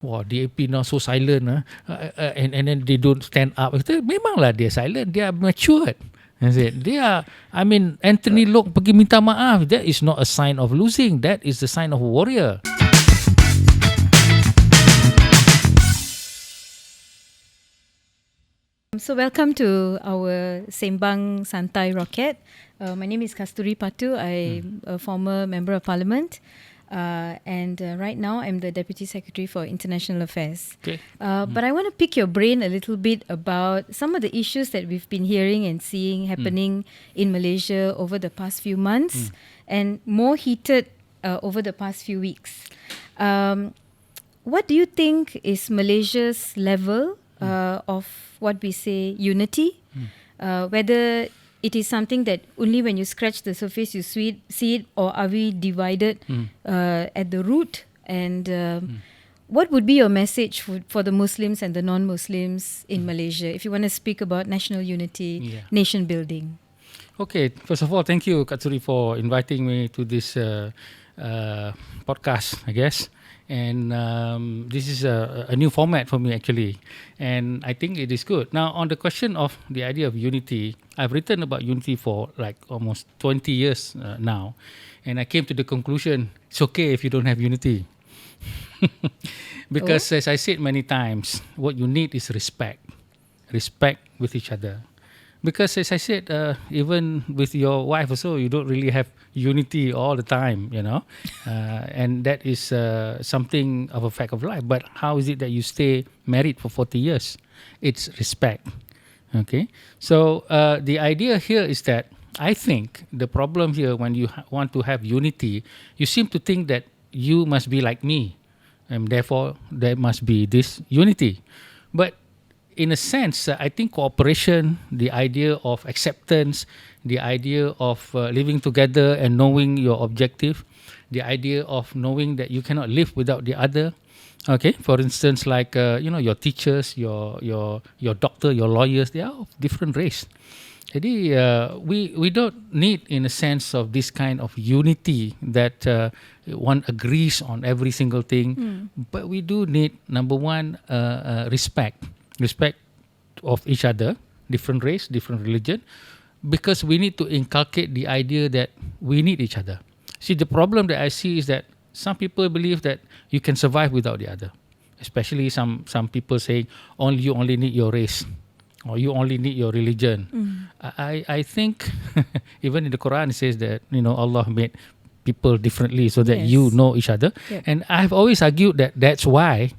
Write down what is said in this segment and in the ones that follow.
Wah, DAP now so silent, and then they don't stand up. Kata, memanglah dia silent, they are matured. I said, Anthony Lok pergi minta maaf. That is not a sign of losing. That is the sign of a warrior. So welcome to our Sembang Santai ROKET. My name is Kasturi Patto. I'm a former Member of Parliament. And right now I'm the Deputy Secretary for International Affairs. Okay. But I want to pick your brain a little bit about some of the issues that we've been hearing and seeing happening in Malaysia over the past few months and more heated over the past few weeks. What do you think is Malaysia's level of what we say unity? Whether it is something that only when you scratch the surface you see it, or are we divided at the root? And what would be your message for the Muslims and the non-Muslims in Malaysia if you want to speak about national unity, nation building? Okay, first of all, thank you, Katsuri, for inviting me to this podcast, I guess. And this is a new format for me, actually. And I think it is good. Now, on the question of the idea of unity, I've written about unity for like almost 20 years now. And I came to the conclusion, it's okay if you don't have unity. Because as I said many times, what you need is respect. Respect with each other. Because as I said, even with your wife also, you don't really have unity all the time, and that is something of a fact of life. But how is it that you stay married for 40 years? It's respect. Okay, so the idea here is that I think the problem here when you want to have unity, you seem to think that you must be like me, and therefore there must be this unity. But in a sense, I think cooperation, the idea of acceptance, the idea of living together and knowing your objective, the idea of knowing that you cannot live without the other. Okay, for instance, like your teachers, your doctor, your lawyers, they are of different race. Jadi we don't need, in a sense, of this kind of unity that one agrees on every single thing, but we do need, number one, respect of each other, different race, different religion, because we need to inculcate the idea that we need each other. See, the problem that I see is that some people believe that you can survive without the other, especially some people saying you only need your race or you only need your religion. I think even in the Quran it says that Allah made people differently so that you know each other. And I've always argued that that's why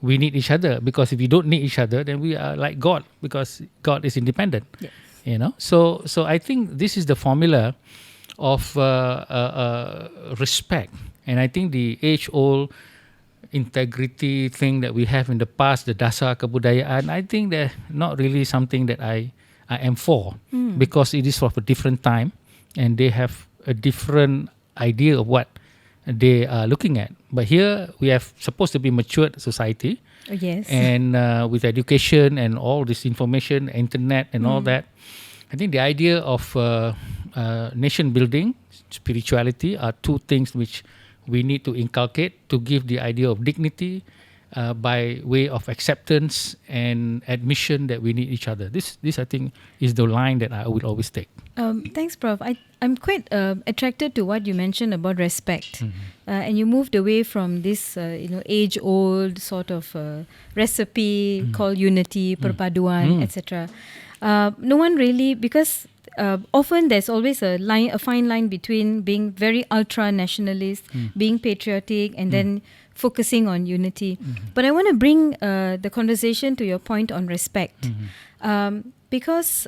we need each other, because if we don't need each other, then we are like God, because God is independent. So I think this is the formula of respect. And I think the age-old integrity thing that we have in the past, the dasar kebudayaan, I think they're not really something that I am for, because it is of a different time and they have a different idea of what they are looking at. But here we have supposed to be matured society. And with education and all this information, internet and all that, I think the idea of nation building, spirituality are two things which we need to inculcate to give the idea of dignity by way of acceptance and admission that we need each other. This I think is the line that I will always take. Thanks, Prof. I'm quite attracted to what you mentioned about respect. And you moved away from this age-old sort of recipe called unity, perpaduan, etc. No one really, because often there's always a fine line between being very ultra-nationalist, being patriotic, and then focusing on unity. But I want to bring the conversation to your point on respect. Because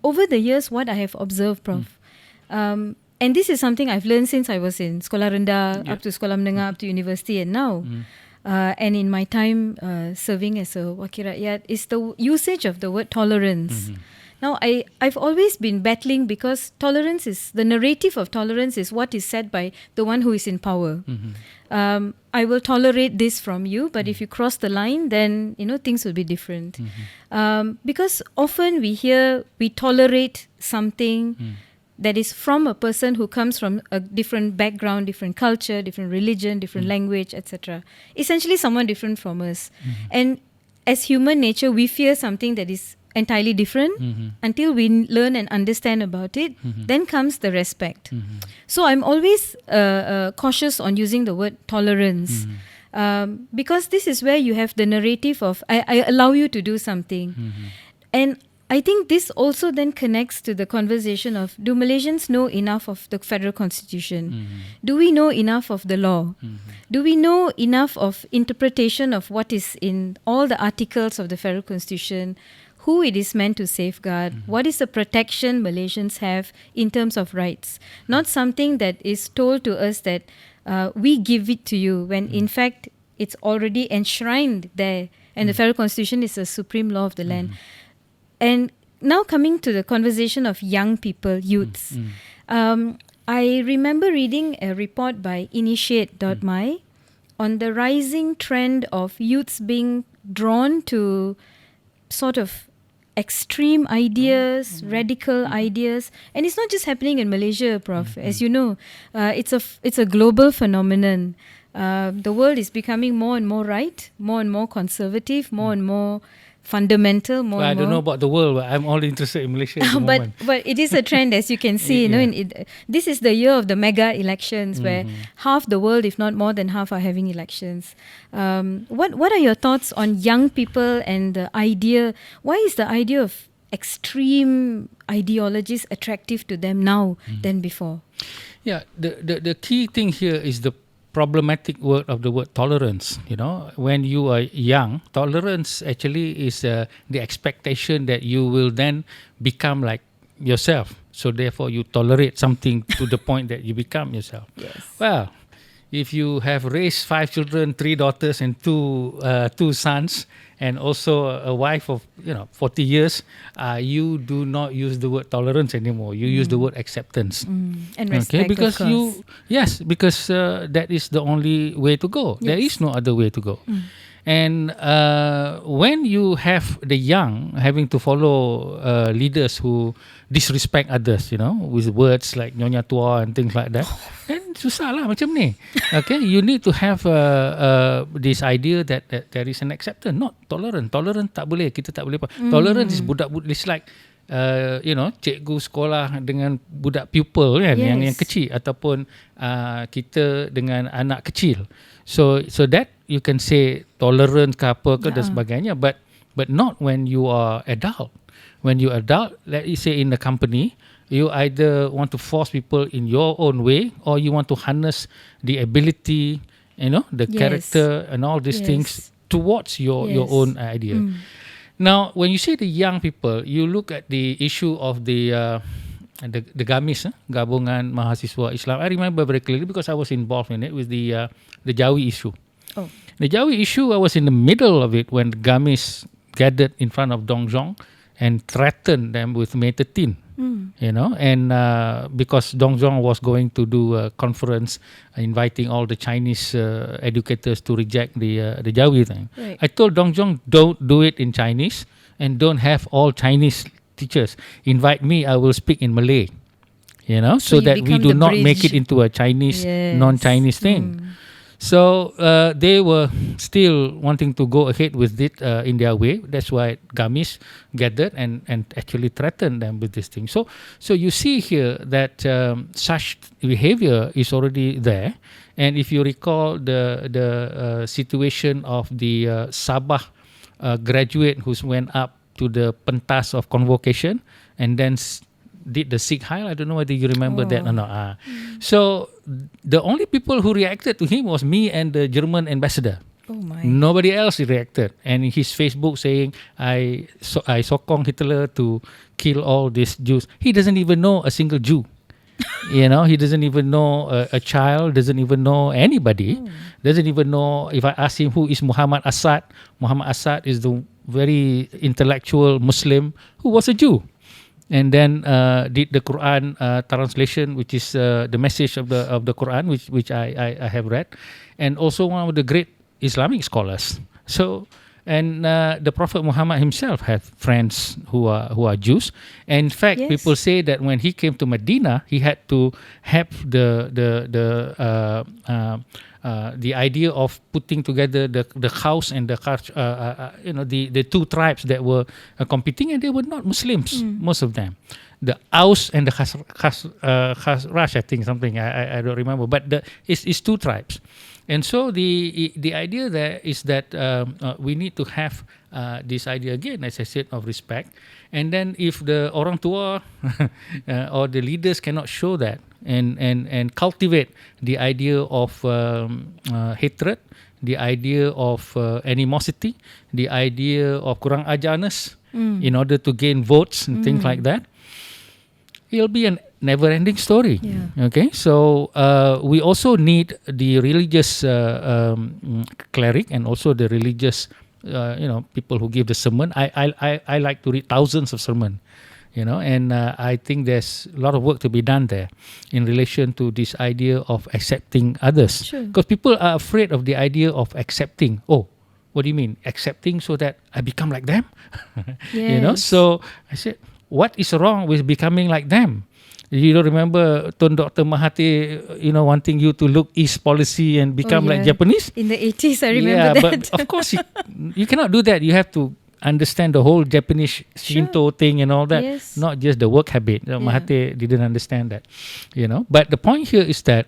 over the years, what I have observed, Prof, and this is something I've learned since I was in Sekolah Rendah, up to Sekolah Menengah, up to university, and now. And in my time serving as a Wakil Rakyat, is the usage of the word tolerance. Now, I've always been battling, because tolerance is, the narrative of tolerance is what is said by the one who is in power. I will tolerate this from you, but if you cross the line, then, things will be different. Because often we hear we tolerate something that is from a person who comes from a different background, different culture, different religion, different language, etc. Essentially someone different from us. And as human nature, we fear something that is entirely different until we learn and understand about it. Then comes the respect. So I'm always cautious on using the word tolerance. Because this is where you have the narrative of I allow you to do something. And I think this also then connects to the conversation of, do Malaysians know enough of the federal constitution? Do we know enough of the law? Do we know enough of interpretation of what is in all the articles of the federal constitution? Who it is meant to safeguard? What is the protection Malaysians have in terms of rights? Not something that is told to us that we give it to you, when in fact it's already enshrined there, and the federal constitution is the supreme law of the land. And now coming to the conversation of young people, youths. I remember reading a report by Initiate.my on the rising trend of youths being drawn to sort of extreme ideas, radical ideas. And it's not just happening in Malaysia, Prof. As you know, it's a global phenomenon. The world is becoming more and more right, more and more conservative, more and more fundamental, more Well, and I don't more. know about the world, but I'm only interested in Malaysia at the moment. But it is a trend, as you can see. You know, this is the year of the mega elections, where half the world, if not more than half, are having elections. What are your thoughts on young people and the idea? Why is the idea of extreme ideologies attractive to them now than before? Yeah, the key thing here is the problematic word of the word tolerance. You know, when you are young, tolerance actually is the expectation that you will then become like yourself. So therefore you tolerate something to the point that you become yourself. Yes. Well, if you have raised 5 children, 3 daughters and 2 sons, and also a wife of 40 years, you do not use the word tolerance anymore. You use the word acceptance. And respect, because of course. because that is the only way to go. There is no other way to go. And when you have the young having to follow leaders who disrespect others, with words like Nyonya Tua and things like that, then susah lah macam ni. Okay, you need to have this idea that there is an acceptance, not tolerant. Tolerant tak boleh, kita tak boleh. Tolerant is budak-budak, it's like cikgu sekolah dengan budak pupil kan, yang kecil, ataupun kita dengan anak kecil. So that you can say tolerant ke apa ke dan sebagainya, but not when you are adult. When you adult, let's say in the company, you either want to force people in your own way, or you want to harness the ability, the character and all these things towards your own idea. Now, when you say the young people, you look at the issue of the GAMIS, Gabungan Mahasiswa Islam. I remember very clearly because I was involved in it with the Jawi issue. Oh. The Jawi issue, I was in the middle of it when GAMIS gathered in front of Dong Zhong and threatened them with May 13. And because Dong Zhong was going to do a conference inviting all the Chinese educators to reject the Jawi thing. Right. I told Dong Zhong, don't do it in Chinese and don't have all Chinese teachers. Invite me, I will speak in Malay. So that we do not make it into a Chinese, non-Chinese thing. So they were still wanting to go ahead with it in their way. That's why GAMIS gathered and actually threatened them with this thing. So you see here that such behavior is already there. And if you recall the situation of the Sabah graduate who went up to the pentas of convocation and then did the Sikh Heil. I don't know whether you remember that or not. So the only people who reacted to him was me and the German ambassador. Oh my. Nobody else reacted. And in his Facebook saying, I sokong Hitler to kill all these Jews. He doesn't even know a single Jew. He doesn't even know a child, doesn't even know anybody, doesn't even know, if I ask him who is Muhammad Assad is the very intellectual Muslim who was a Jew. And then did the Quran translation, which is the message of the Quran, which I have read, and also one of the great Islamic scholars. So And the Prophet Muhammad himself had friends who are Jews. And in fact, Yes. people say that when he came to Medina, he had to have the idea of putting together the Khaus and the the two tribes that were competing, and they were not Muslims, most of them. The Aus and the Khazraj, I think, something, I don't remember, but it's two tribes. And so the idea there is that we need to have this idea again, as I said, of respect. And then if the orang tua or the leaders cannot show that and cultivate the idea of hatred, the idea of animosity, the idea of kurang ajarness in order to gain votes and things like that, it'll be a never-ending story. Yeah. Okay, so we also need the religious cleric and also the religious, people who give the sermon. I like to read thousands of sermon, and I think there's a lot of work to be done there in relation to this idea of accepting others. Sure. Because people are afraid of the idea of accepting. Oh, what do you mean? Accepting so that I become like them? Yes. So I said, what is wrong with becoming like them? You don't remember Tun Dr. Mahathir, wanting you to look East policy and become like Japanese? In the 80s, I remember that. But of course, you cannot do that. You have to understand the whole Japanese Shinto thing and all that, Yes. not just the work habit. Mahathir didn't understand that, But the point here is that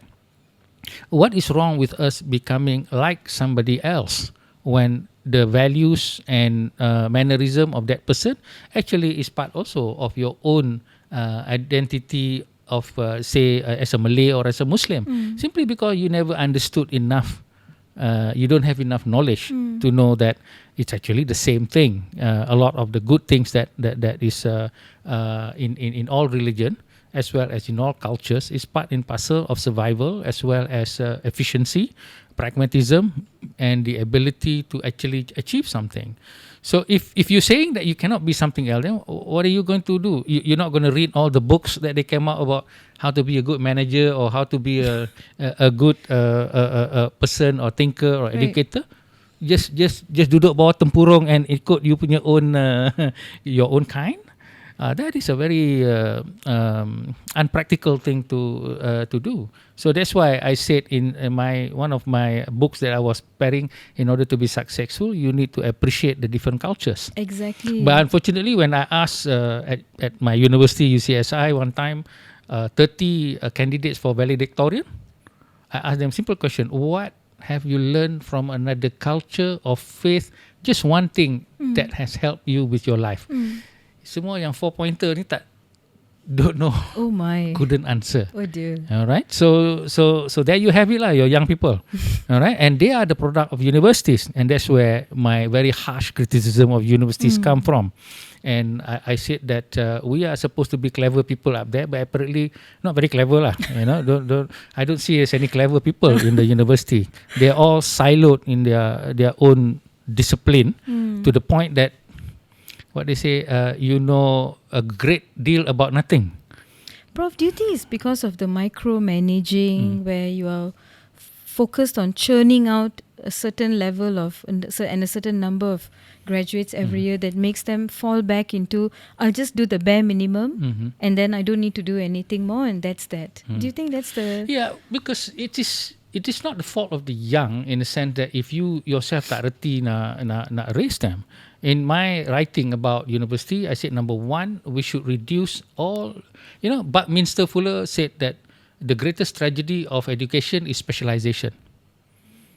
what is wrong with us becoming like somebody else when the values and mannerism of that person actually is part also of your own identity of, say, as a Malay or as a Muslim, simply because you never understood enough. You don't have enough knowledge to know that it's actually the same thing. A lot of the good things that is in all religion, as well as in all cultures, is part and parcel of survival, as well as efficiency, pragmatism, and the ability to actually achieve something. So if you're saying that you cannot be something else, then what are you going to do? You're not going to read all the books that they came out about how to be a good manager or how to be a good person or thinker or educator. Just duduk bawah tempurung and ikut you punya own your own kind. That is a very unpractical thing to do. So that's why I said in one of my books that I was preparing, in order to be successful, you need to appreciate the different cultures. Exactly. But unfortunately, when I asked at my university, UCSI, one time, 30 candidates for valedictorian, I asked them simple question: what have you learned from another culture or faith? Just one thing that has helped you with your life. Semua yang 4-pointer ni don't know. Oh my. Couldn't answer. Oh dear. All right. So there you have it lah, your young people. All right. And they are the product of universities, and that's where my very harsh criticism of universities come from. And I said that we are supposed to be clever people up there, but apparently not very clever lah. I don't see as any clever people in the university. They're all siloed in their own discipline to the point that what they say, a great deal about nothing. Prof, do you think it's because of the micromanaging where you are focused on churning out a certain level of and a certain number of graduates every year that makes them fall back into, I'll just do the bare minimum and then I don't need to do anything more, and that's that? Do you think that's the... Yeah, because it is not the fault of the young, in the sense that if you yourself tak reti nak raise them. In my writing about university, I said, number one, we should reduce all, Buckminster Fuller said that the greatest tragedy of education is specialization.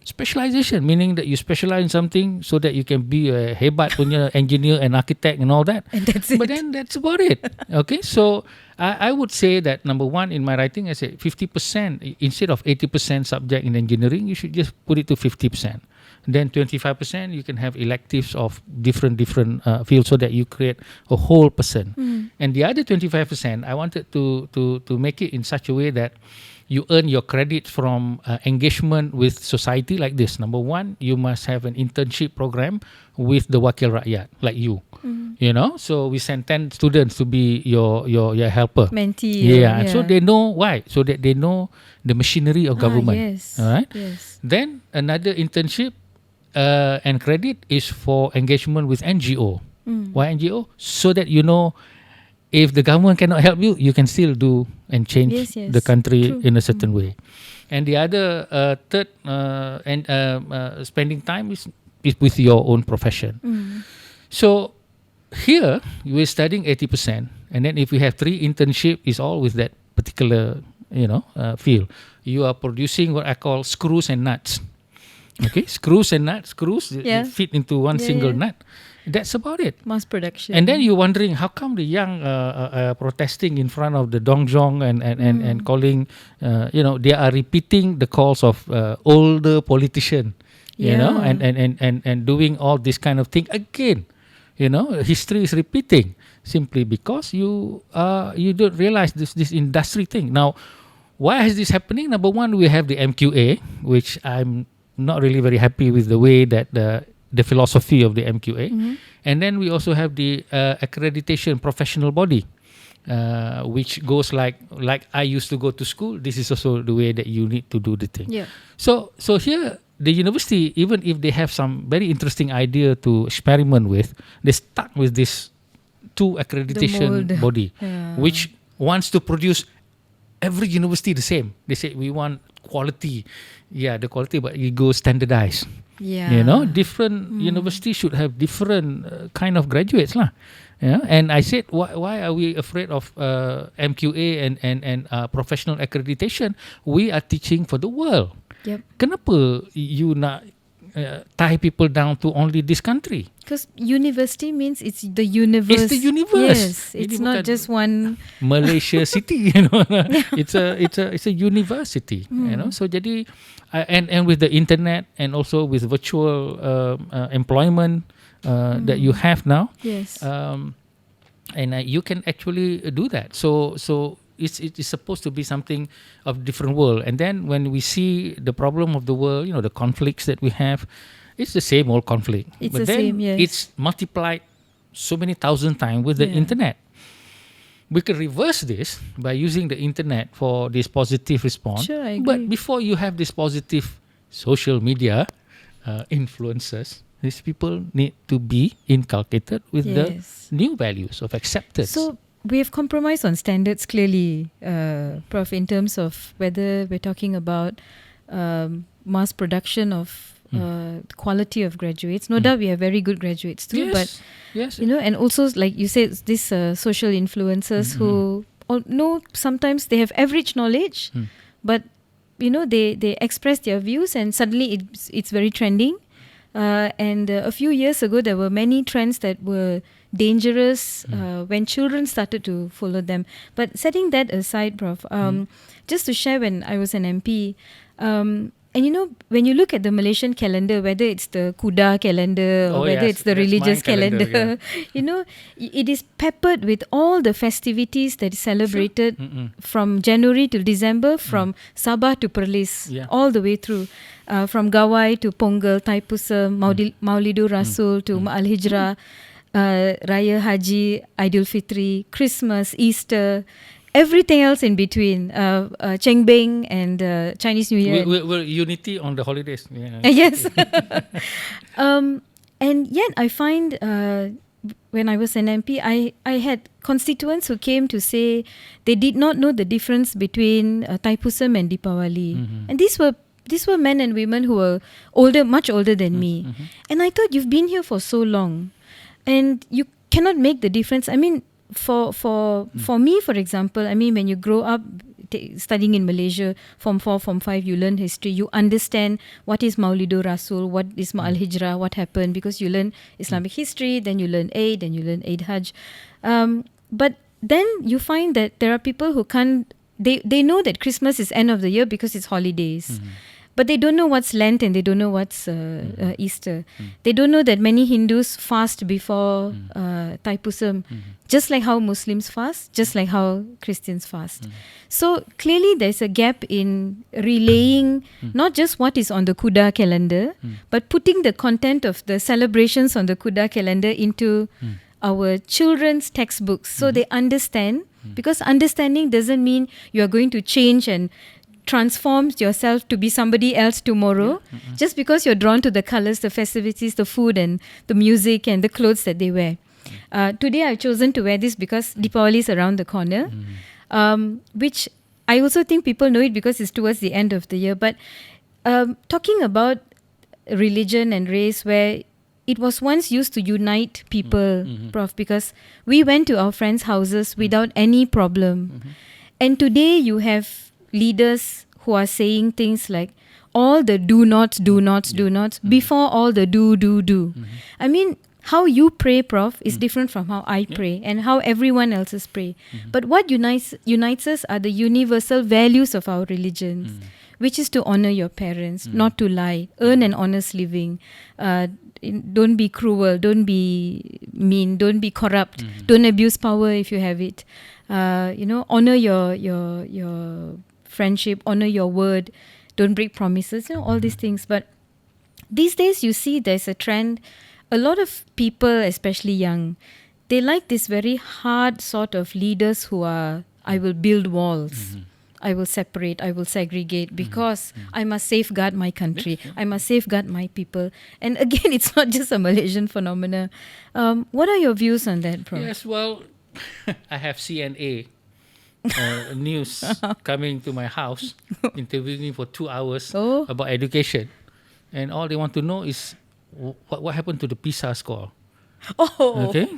Specialization, meaning that you specialize in something so that you can be a hebat punya engineer and architect and all that. And that's it. But then that's about it. Okay, so I would say that number one, in my writing, I said 50%, instead of 80% subject in engineering, you should just put it to 50%. Then 25% you can have electives of different fields, so that you create a whole person. And the other 25%, I wanted to make it in such a way that you earn your credit from engagement with society like this. Number one, you must have an internship program with the Wakil Rakyat, like you. So we send 10 students to be your helper. Mentee. And so they know why. So that they know the machinery of government. Yes. All right. Yes. Then another internship and credit is for engagement with NGO. Why NGO? So that you know, if the government cannot help you, you can still do and change Yes, the country true. in a certain way. And the other third spending time is with your own profession. So here we're studying 80%, and then if we have 3 internship, is all with that particular field. You are producing what I call screws and nuts. Okay, screws and nuts. Screws Yeah. fit into one single yeah. nut. That's about it. Mass production. And then you're wondering how come the young protesting in front of the dongjong and calling, they are repeating the calls of older politician, and doing all this kind of thing again. History is repeating simply because you don't realize this industry thing. Now, why is this happening? Number one, we have the MQA, which I'm not really very happy with the way that the philosophy of the MQA. And then we also have the accreditation professional body, which goes like I used to go to school. This is also the way that you need to do the thing. Yeah. So here, the university, even if they have some very interesting idea to experiment with, they stuck with this 2 accreditation mold. body, Yeah. which wants to produce every university the same. They say we want quality, the quality, but it goes standardized. Yeah. Different universities should have different kind of graduates lah. And I said, why are we afraid of MQA and professional accreditation? We are teaching for the world. Yep. Kenapa you nak tie people down to only this country? Because university means it's the universe. It's the universe. Yes, it's Ini not bukan just one. Malaysia city, it's a university, So jadi, and with the internet and also with virtual employment that you have now, Yes. and you can actually do that. So it is supposed to be something of different world. And then when we see the problem of the world, the conflicts that we have, it's the same old conflict. It's but the then same, yes. it's multiplied so many thousand times with the internet. We can reverse this by using the internet for this positive response. Sure, I agree. But before you have this positive social media influences, these people need to be inculcated with the Yes. new values of acceptance. So we have compromised on standards clearly, Prof, in terms of whether we're talking about mass production of quality of graduates. No doubt we have very good graduates too, but yes. and also like you said, these social influencers who know sometimes they have average knowledge, but they express their views and suddenly it's very trending. And a few years ago, there were many trends that were dangerous when children started to follow them. But setting that aside, Prof, just to share, when I was an MP, and when you look at the Malaysian calendar, whether it's the Kuda calendar or whether it's the that's religious my calendar, it is peppered with all the festivities that is celebrated from January to December, from Sabah to Perlis, all the way through. From Gawai to Pongal, Taipusam, Maulidur Rasul to Ma'al Hijrah, Raya Haji, Aidil Fitri, Christmas, Easter, everything else in between, Cheng Beng and Chinese New Year. We're unity on the holidays. Yes. And yet I find when I was an MP, I had constituents who came to say they did not know the difference between Taipusam and Deepavali. And these were men and women who were older, much older than me. And I thought, you've been here for so long and you cannot make the difference. I mean, for me, for example, I mean, when you grow up studying in Malaysia, Form 4, Form 5, you learn history, you understand what is Maulidur Rasul, what is Ma'al Hijrah, what happened, because you learn Islamic history, then you learn Eid, then you learn Eid Hajj. But then you find that there are people who can't, they know that Christmas is end of the year because it's holidays. But they don't know what's Lent and they don't know what's Easter. They don't know that many Hindus fast before Taipusam, just like how Muslims fast, just like how Christians fast. So clearly there's a gap in relaying not just what is on the Kuda calendar, but putting the content of the celebrations on the Kuda calendar into our children's textbooks so they understand. Because understanding doesn't mean you are going to change and transform yourself to be somebody else tomorrow just because you're drawn to the colors, the festivities, the food and the music and the clothes that they wear. Today I've chosen to wear this because Deepavali is around the corner, which I also think people know it because it's towards the end of the year. But talking about religion and race, where it was once used to unite people, Prof, because we went to our friends' houses without any problem. And today you have leaders who are saying things like all the do nots before all the do. I mean, how you pray, Prof, is different from how I pray and how everyone else's pray. But what unites us are the universal values of our religions, which is to honor your parents, not to lie, earn an honest living, don't be cruel, don't be mean, don't be corrupt, don't abuse power if you have it. Honor your friendship, honor your word, don't break promises, all these things. But these days you see there's a trend. A lot of people, especially young, they like this very hard sort of leaders who are, I will build walls, I will separate, I will segregate because I must safeguard my country, I must safeguard my people. And again, it's not just a Malaysian phenomena. What are your views on that, Prof? Yes, well, I have CNA news coming to my house, interviewing me for 2 hours about education. And all they want to know is what happened to the PISA score. Okay.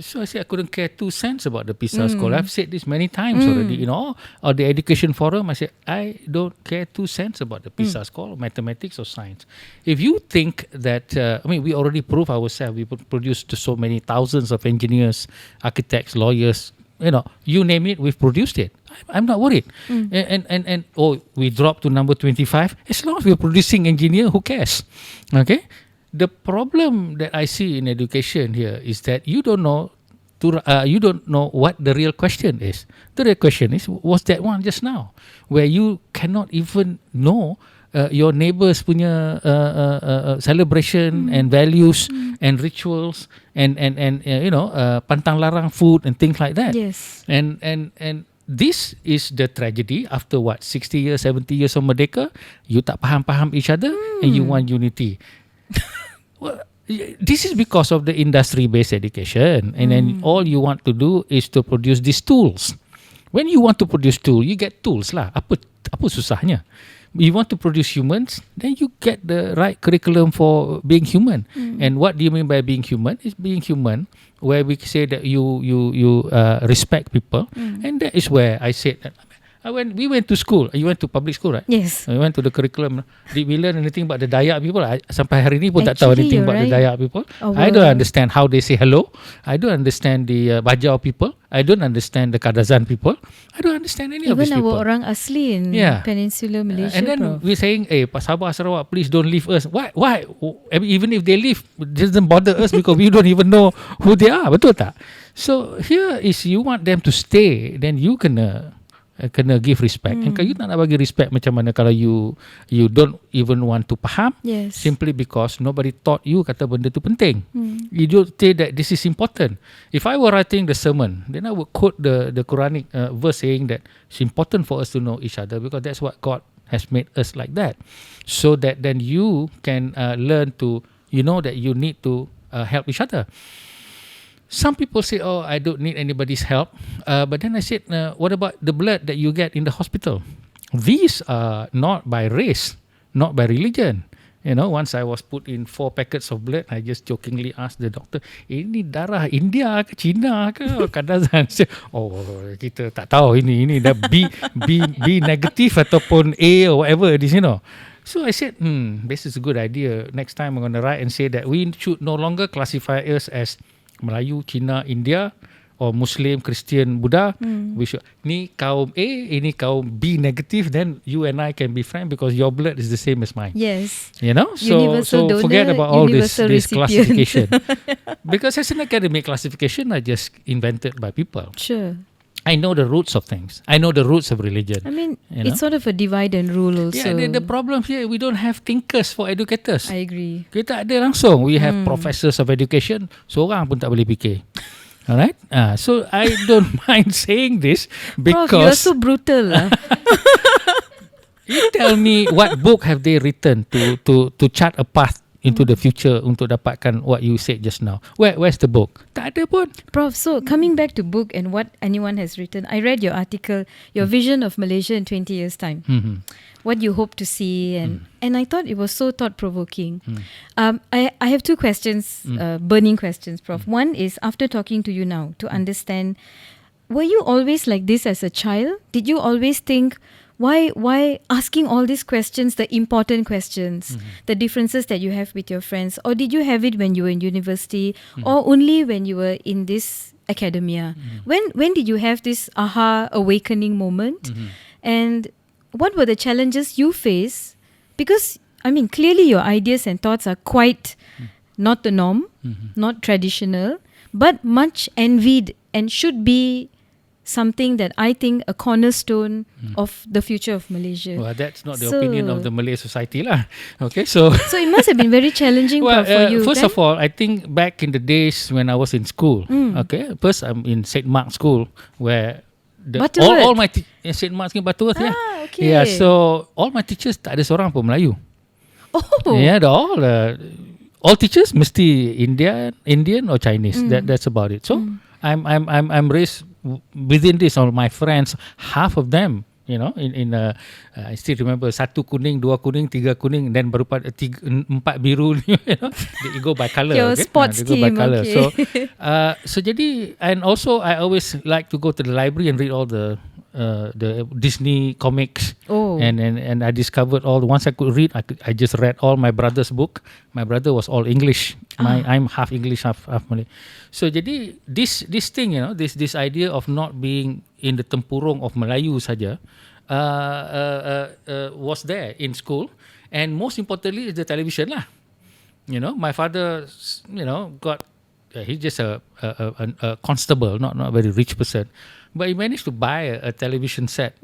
So I said I couldn't care 2 cents about the PISA score. I've said this many times already, or the education forum. I said I don't care 2 cents about the PISA score, mathematics or science. If you think that, we already prove ourselves. We produced so many thousands of engineers, architects, lawyers. You name it, we've produced it. I'm not worried. And we dropped to number 25. As long as we're producing engineer, who cares? Okay. The problem that I see in education here is that you don't know what the real question is. The real question is, was that one just now, where you cannot even know your neighbours punya celebration and values and rituals and pantang larang food and things like that. Yes. And this is the tragedy after 60 years, 70 years of Merdeka. You tak faham each other and you want unity. Well, this is because of the industry-based education, and then all you want to do is to produce these tools. When you want to produce tools, you get tools lah. Apa susahnya? You want to produce humans, then you get the right curriculum for being human. And what do you mean by being human? Is being human where we say that you respect people, and that is where I said that. We went to school. You went to public school, right? Yes. We went to the curriculum. Did we learn anything about the Dayak people? Sampai hari ni pun tak tahu anything about the Dayak people. I don't understand how they say hello. I don't understand the Bajau people. I don't understand the Kadazan people. I don't understand any of these people. Even our orang asli in Peninsular Malaysia. And then we're saying, Sabah Sarawak, please don't leave us. Why? Even if they leave, it doesn't bother us because we don't even know who they are. Betul tak? So here is, you want them to stay, then you kena give respect. And kalau you tak nak bagi respect, macam mana kalau you don't even want to faham, simply because nobody taught you kata benda tu penting. You don't say that this is important. If I were writing the sermon, then I would quote the Quranic verse saying that it's important for us to know each other because that's what God has made us like that. So that then you can learn to, that you need to help each other. Some people say, I don't need anybody's help. But then I said, what about the blood that you get in the hospital? These are not by race, not by religion. Once I was put in 4 packets of blood, I just jokingly asked the doctor, ini darah India ke China ke Kadazan? Kita tak tahu ini dah B negative ataupun A or whatever it is, So I said, this is a good idea. Next time I'm going to write and say that we should no longer classify us as Melayu, Cina, India, or Muslim, Christian, Buddha. We should, ni kaum A, ini kaum B negative, then you and I can be friends because your blood is the same as mine. Yes. So donor, forget about all this recipient. classification. Because as an academic classification are just invented by people. Sure. I know the roots of things. I know the roots of religion. I mean, it's sort of a divide and rule also. Yeah, the problem here, we don't have thinkers for educators. I agree. Kita ada langsung. We have professors of education. Seorang pun tak boleh fikir. Alright? So I don't mind saying this because... Prof, you're so brutal. You tell me what book have they written to chart a path into the future untuk dapatkan what you said just now. Where's the book? Tak ada pun. Prof, so coming back to book and what anyone has written, I read your article, your vision of Malaysia in 20 years' time. What you hope to see, and I thought it was so thought-provoking. I have two questions, burning questions, Prof. One is, after talking to you now, to understand, were you always like this as a child? Did you always think, why asking all these questions, the important questions, the differences that you have with your friends? Or did you have it when you were in university, or only when you were in this academia? When did you have this aha awakening moment? And what were the challenges you face? Because, I mean, clearly your ideas and thoughts are quite not the norm, not traditional, but much envied and should be something that I think a cornerstone of the future of Malaysia. Well, that's not the opinion of the Malay society lah. Okay, so it must have been very challenging well, for you. First of all, I think back in the days when I was in school, okay, first I'm in St. Mark's School, where all my St. Mark's in Butterworth, okay. Yeah, so all my teachers tak ada seorang pun Melayu. Oh. Yeah, all teachers mesti Indian or Chinese. That's about it. So I'm raised within this. All my friends, half of them, you know, I still remember 1 kuning, 2 kuning, 3 kuning, then baru 4 biru. You know, they go by color. Your sports they go by team, color. okay. So jadi, and also I always like to go to the library and read all the Disney comics. And I discovered once I could read, I just read all my brother's book. My brother was all English. I'm half English, half Malay. So jadi this thing, you know, this idea of not being in the tempurung of Melayu saja was there in school. And most importantly is the television lah. You know, my father, you know, he's just a constable, not a very rich person. But he managed to buy a television set.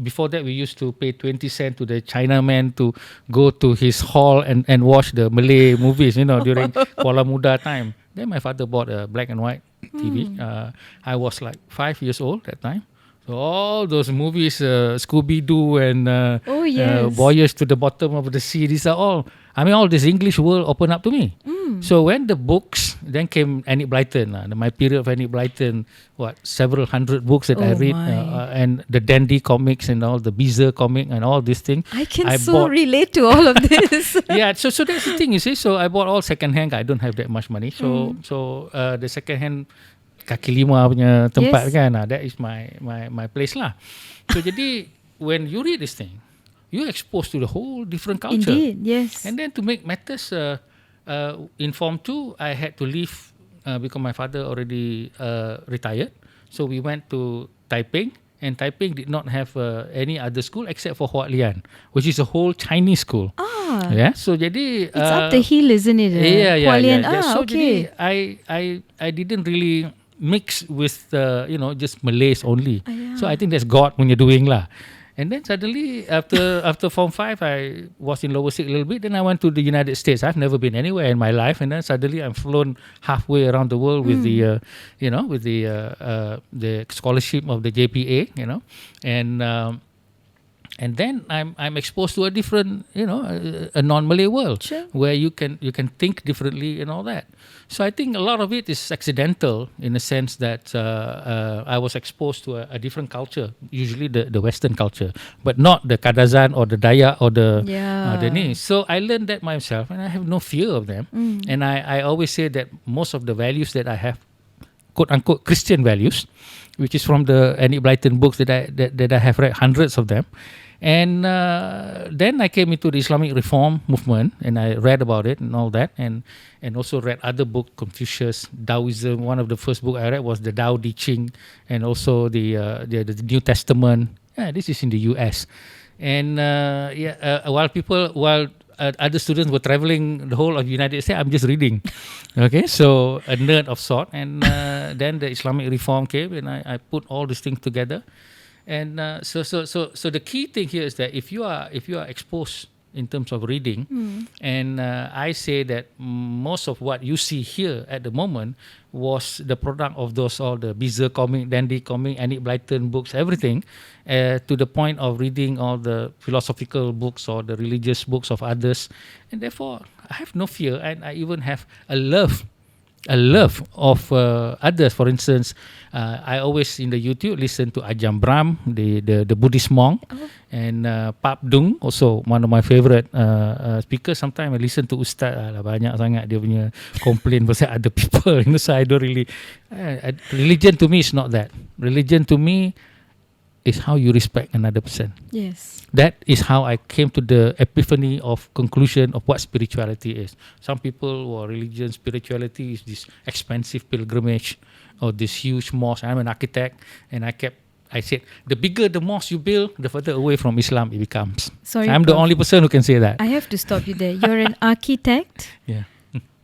Before that, we used to pay 20 cents to the Chinaman to go to his hall and watch the Malay movies, you know, during Kuala Muda time. Then my father bought a black and white TV. I was like 5 years old that time. So all those movies, Scooby-Doo and Voyage to the Bottom of the Sea, these are all this English world opened up to me. So when the books, then came Enid Blyton, my period of Enid Blyton, several hundred books that I read, and the Dandy comics and all, the Beezer comic and all these things. I can relate to all of this. Yeah, so that's the thing, you see. So I bought all second hand. I don't have that much money. So the second hand kaki lima punya tempat kan, that is my place lah. So jadi when you read this thing, you're exposed to the whole different culture. Indeed, yes. And then to make matters in Form 2, I had to leave because my father already retired. So we went to Taiping, and Taiping did not have any other school except for Huat Lian, which is a whole Chinese school. Yeah, so jadi it's up the hill, isn't it? Yeah. So okay. Jadi I didn't really mix with just Malays only. So I think that's God when you're doing lah. And then suddenly after Form 5, I was in lower six a little bit. Then I went to the United States. I've never been anywhere in my life. And then suddenly I'm flown halfway around the world with the scholarship of the JPA, you know, and then I'm exposed to a different, a non-Malay world, where you can think differently and all that. So I think a lot of it is accidental in the sense that I was exposed to a different culture, usually the Western culture, but not the Kadazan or the Dayak or the Ni. So I learned that myself, and I have no fear of them. And I always say that most of the values that I have, quote-unquote Christian values, which is from the Enid Blyton books that I have read, hundreds of them. And then I came into the Islamic reform movement, and I read about it and all that, and also read other books, Confucius, Taoism. One of the first book I read was the Tao Te Ching, and also the New Testament. Yeah, this is in the US. And while other students were traveling the whole of the United States, I'm just reading. Okay, so a nerd of sort. And then the Islamic reform came, and I put all these things together. And so the key thing here is that if you are exposed in terms of reading. And I say that most of what you see here at the moment was the product of those all the bizarre comic, dandy comic, Enid Blyton books, everything, to the point of reading all the philosophical books or the religious books of others. And therefore, I have no fear, and I even have a love of others. For instance, I always in the YouTube listen to Ajahn Brahm, the Buddhist monk, and Pap Dung, also one of my favorite speakers. Sometimes I listen to Ustaz, banyak sangat dia punya complain pasal other people. So I don't really, religion to me is not that. Religion to me is how you respect another person. Yes. That is how I came to the epiphany of conclusion of what spirituality is. Some people who are religion, spirituality is this expensive pilgrimage or this huge mosque. I'm an architect, and I said, the bigger the mosque you build, the further away from Islam it becomes. Sorry, I'm the Prof. only person who can say that. I have to stop you there. You're an architect, Yeah.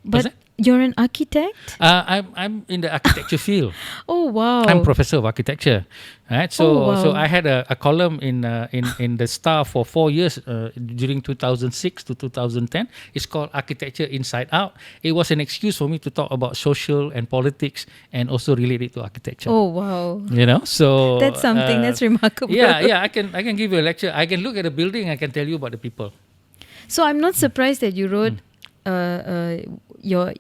but you're an architect? I'm in the architecture field. Oh, wow. I'm professor of architecture, right? So Oh, wow. so I had a column in the Star for 4 years during 2006 to 2010. It's called Architecture Inside Out. It was an excuse for me to talk about social and politics and also relate it to architecture. Oh, wow. You know, so That's something. That's remarkable. Yeah. I can give you a lecture. I can look at a building. I can tell you about the people. So I'm not surprised that you wrote your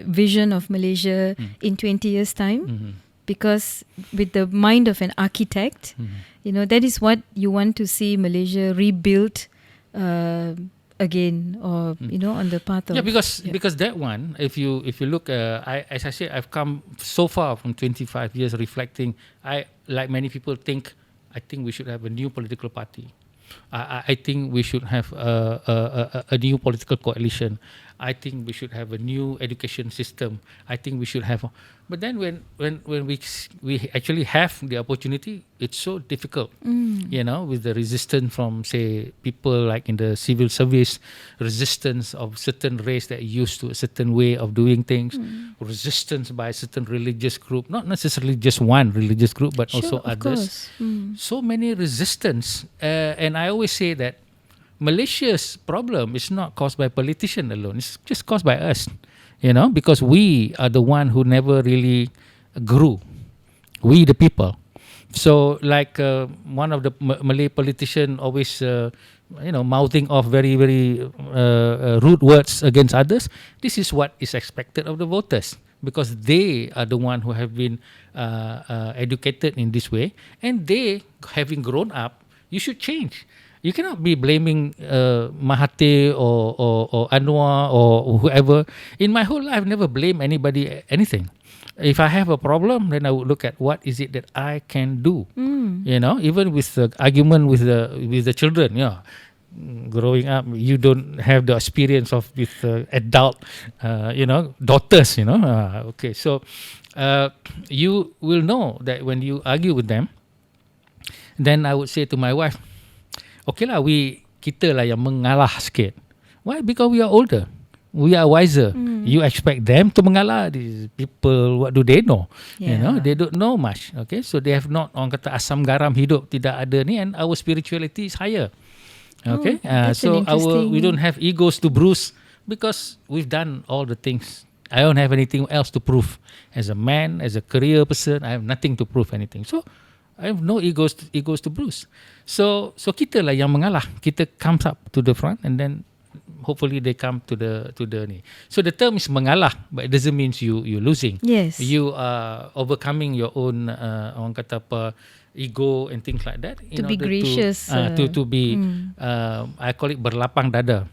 vision of Malaysia in 20 years' time, because with the mind of an architect, you know, that is what you want to see Malaysia rebuilt again, or you know, on the path of because that one, if you look, as I said, I've come so far from 25 years reflecting. I, like many people, I think we should have a new political party. I think we should have a new political coalition. I think we should have a new education system. I think we should have, but then when we actually have the opportunity, it's so difficult. You know, with the resistance from, say, people like in the civil service, resistance of certain race that are used to a certain way of doing things, resistance by a certain religious group, not necessarily just one religious group, but Sure, also of others. course. So many resistance, and I always say that Malaysia's problem is not caused by politicians alone. It's just caused by us, you know, because we are the one who never really grew. We, the people. So, like one of the Malay politician always, mouthing off very, very rude words against others. This is what is expected of the voters, because they are the one who have been educated in this way, and they, having grown up, you should change. You cannot be blaming Mahathir or Anwar or whoever. In my whole life, I've never blamed anybody anything. If I have a problem, then I would look at what is it that I can do. You know, even with the argument with the children. Yeah, growing up, you don't have the experience of with adult, daughters. You know, okay. So you will know that when you argue with them, then I would say to my wife, okay lah, kita lah yang mengalah sikit. Why? Because we are older. We are wiser. You expect them to mengalah. These people, what do they know? You know, they don't know much. Okay, so they have not, orang kata asam garam hidup tidak ada ni, and our spirituality is higher. Okay, so we don't have egos to bruise because we've done all the things. I don't have anything else to prove. As a man, as a career person, I have nothing to prove anything. So I have no egos to bruise. So kita lah yang mengalah. Kita comes up to the front, and then hopefully they come to the ni. So the term is mengalah, but it doesn't mean you're losing. Yes. You are overcoming your own orang kata apa, ego and things like that. To be gracious. To be I call it berlapang dada.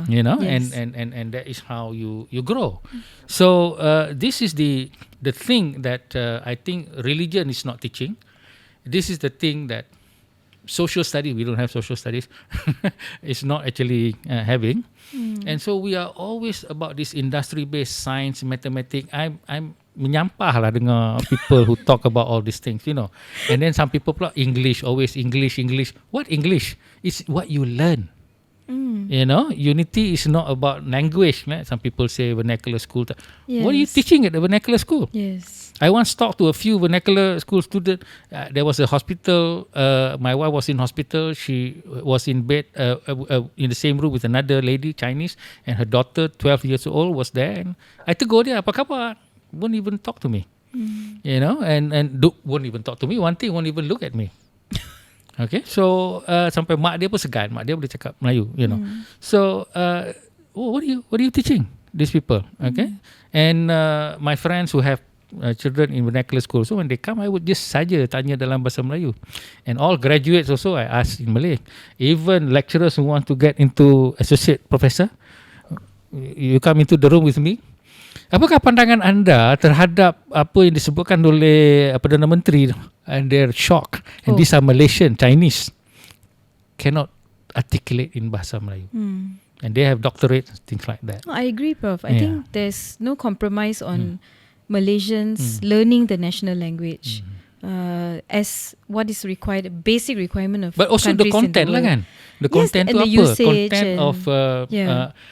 You know, yes. and that is how you grow. So this is the thing that I think religion is not teaching. This is the thing that social studies, we don't have social studies, is not actually having. And so we are always about this industry-based science, mathematics. I'm menyampah lah dengan people who talk about all these things, you know. And then some people English, always English. What English? It's what you learn. You know, unity is not about language. Right? Some people say vernacular school. Yes. What are you teaching at the vernacular school? Yes. I once talked to a few vernacular school students. There was a hospital. My wife was in hospital. She was in bed in the same room with another lady, Chinese, and her daughter, 12 years old, was there. And I had to go there. Apa khabar? Won't even talk to me. You know, and won't even talk to me. One thing, won't even look at me. Okay, so sampai mak dia pun segan. Mak dia boleh cakap Melayu, you know. So what are you teaching these people? Okay, and my friends who have children in vernacular school, so when they come, I would just saja tanya dalam bahasa Melayu, and all graduates also I ask in Malay. Even lecturers who want to get into associate professor, you come into the room with me. Apakah pandangan anda terhadap apa yang disebutkan oleh Perdana Menteri? And they're shocked. And these are Malaysian, Chinese. Cannot articulate in bahasa Melayu. And they have doctorates, things like that. I agree, Prof. I think there's no compromise on Malaysians learning the national language as what is required, basic requirement of but also the content lah kan. The content tu apa? Content of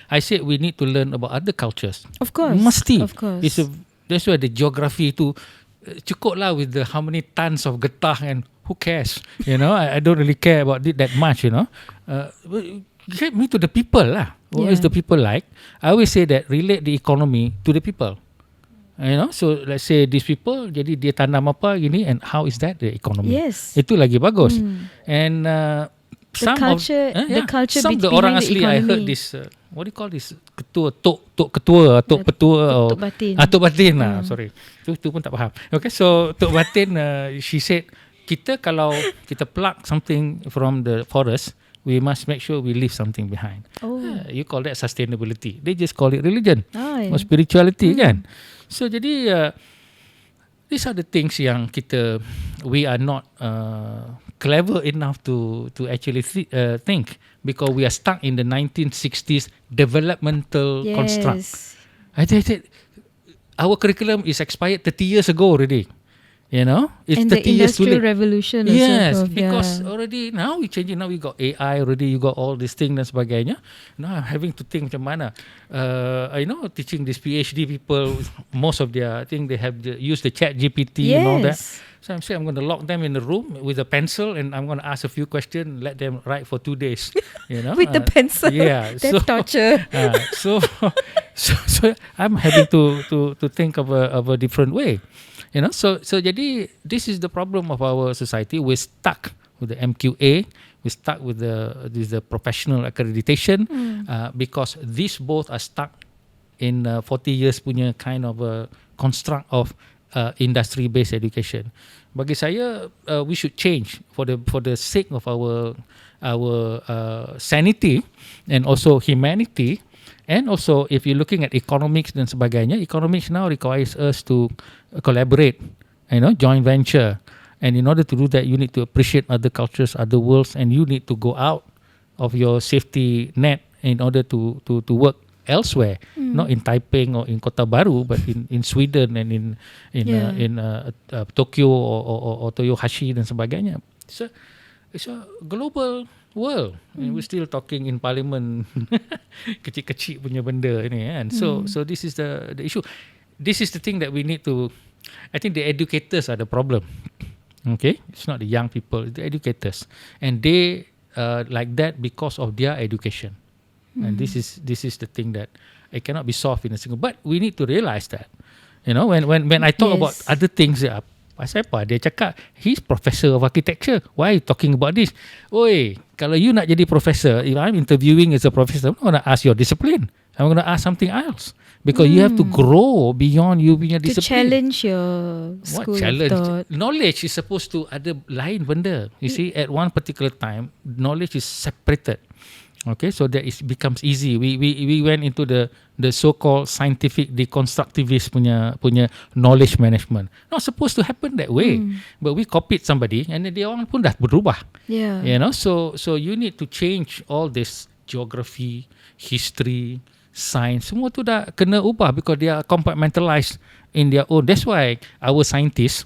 I said we need to learn about other cultures. Of course. Mesti. Of course. That's why the geography tu cukup lah with the how many tons of getah and who cares? You know, I don't really care about it that much, you know. Get me to the people lah. What is the people like? I always say that relate the economy to the people. You know, so let's say these people, jadi dia tanam apa gini, and how is that the economy? Yes. Itu lagi bagus. And some the culture some the behind orang the asli, economy. I heard this. What do you call this? Ketua, tok ketua, tok petua. Tok batin. Tok batin lah. Sorry, tu pun tak faham. Okay, so tok batin, she said, kalau kita pluck something from the forest, we must make sure we leave something behind. You call that sustainability. They just call it religion or spirituality kan. So jadi these are the things yang we are not clever enough to actually think, because we are stuck in the 1960s developmental construct. I said our curriculum is expired 30 years ago already. You know, it's and 30 the years too industrial late. revolution Yes, also, Prof, because already now we changing. Now we got AI already. You got all this thing dan sebagainya. Now I'm having to think macam mana. You know, teaching these PhD people, most of their, I think they have use the chat GPT and all that. So I'm saying I'm going to lock them in a room with a pencil and I'm going to ask a few questions, let them write for 2 days. You know, with the pencil. Yeah, that's torture. So I'm having to think of a different way. You know, so jadi this is the problem of our society. We're stuck with the MQA. We're stuck with the professional accreditation because these both are stuck in 40 years punya kind of a construct of industry-based education. Bagi saya, we should change for the sake of our sanity and also humanity. And also, if you're looking at economics dan sebagainya, economics now requires us to collaborate, you know, joint venture. And in order to do that, you need to appreciate other cultures, other worlds, and you need to go out of your safety net in order to work elsewhere, not in Taipei or in Kota Baru, but in Sweden and in Tokyo or Toyohashi dan sebagainya. It's a global world. And we're still talking in parliament kecil-kecil punya benda ni kan. So this is the issue. This is the thing that we need to, I think the educators are the problem. Okay, it's not the young people, it's the educators, and they like that because of their education. And this is the thing that it cannot be solved in a single. But we need to realize that, you know, when I talk about other things, pasal apa? Dia cakap, he's professor of architecture. Why are you talking about this? Oi, kalau you nak jadi professor, if I'm interviewing as a professor, I'm not going to ask your discipline. I'm going to ask something else. Because you have to grow beyond you punya discipline. To challenge your school of thought. Knowledge is supposed to ada lain benda. You see, at one particular time, knowledge is separated. Okay, so that it becomes easy. We went into the so-called scientific deconstructivist punya knowledge management. Not supposed to happen that way. But we copied somebody and dia orang pun dah berubah. Yeah. You know, so you need to change all this geography, history, science. Semua tu dah kena ubah because they are compartmentalized in their own. That's why our scientists,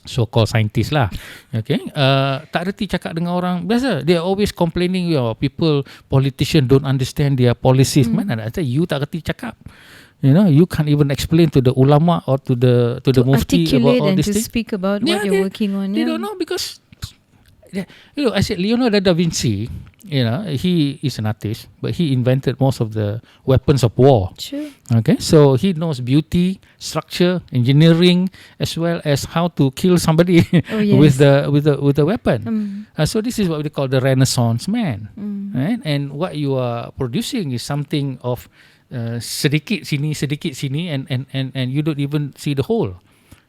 so-called scientists lah. Okay, tak reti cakap dengan orang biasa. They are always complaining, people, politicians don't understand their policies. Mana nak you tak reti cakap. You can't even explain to the ulama or to the mufti about all and these to things. speak about what you're working on. They don't know because I said Leonardo da Vinci, he is an artist, but he invented most of the weapons of war. True. Okay, so he knows beauty, structure, engineering, as well as how to kill somebody with the weapon. So this is what we call the Renaissance man, right? And what you are producing is something of sedikit sini, and you don't even see the whole.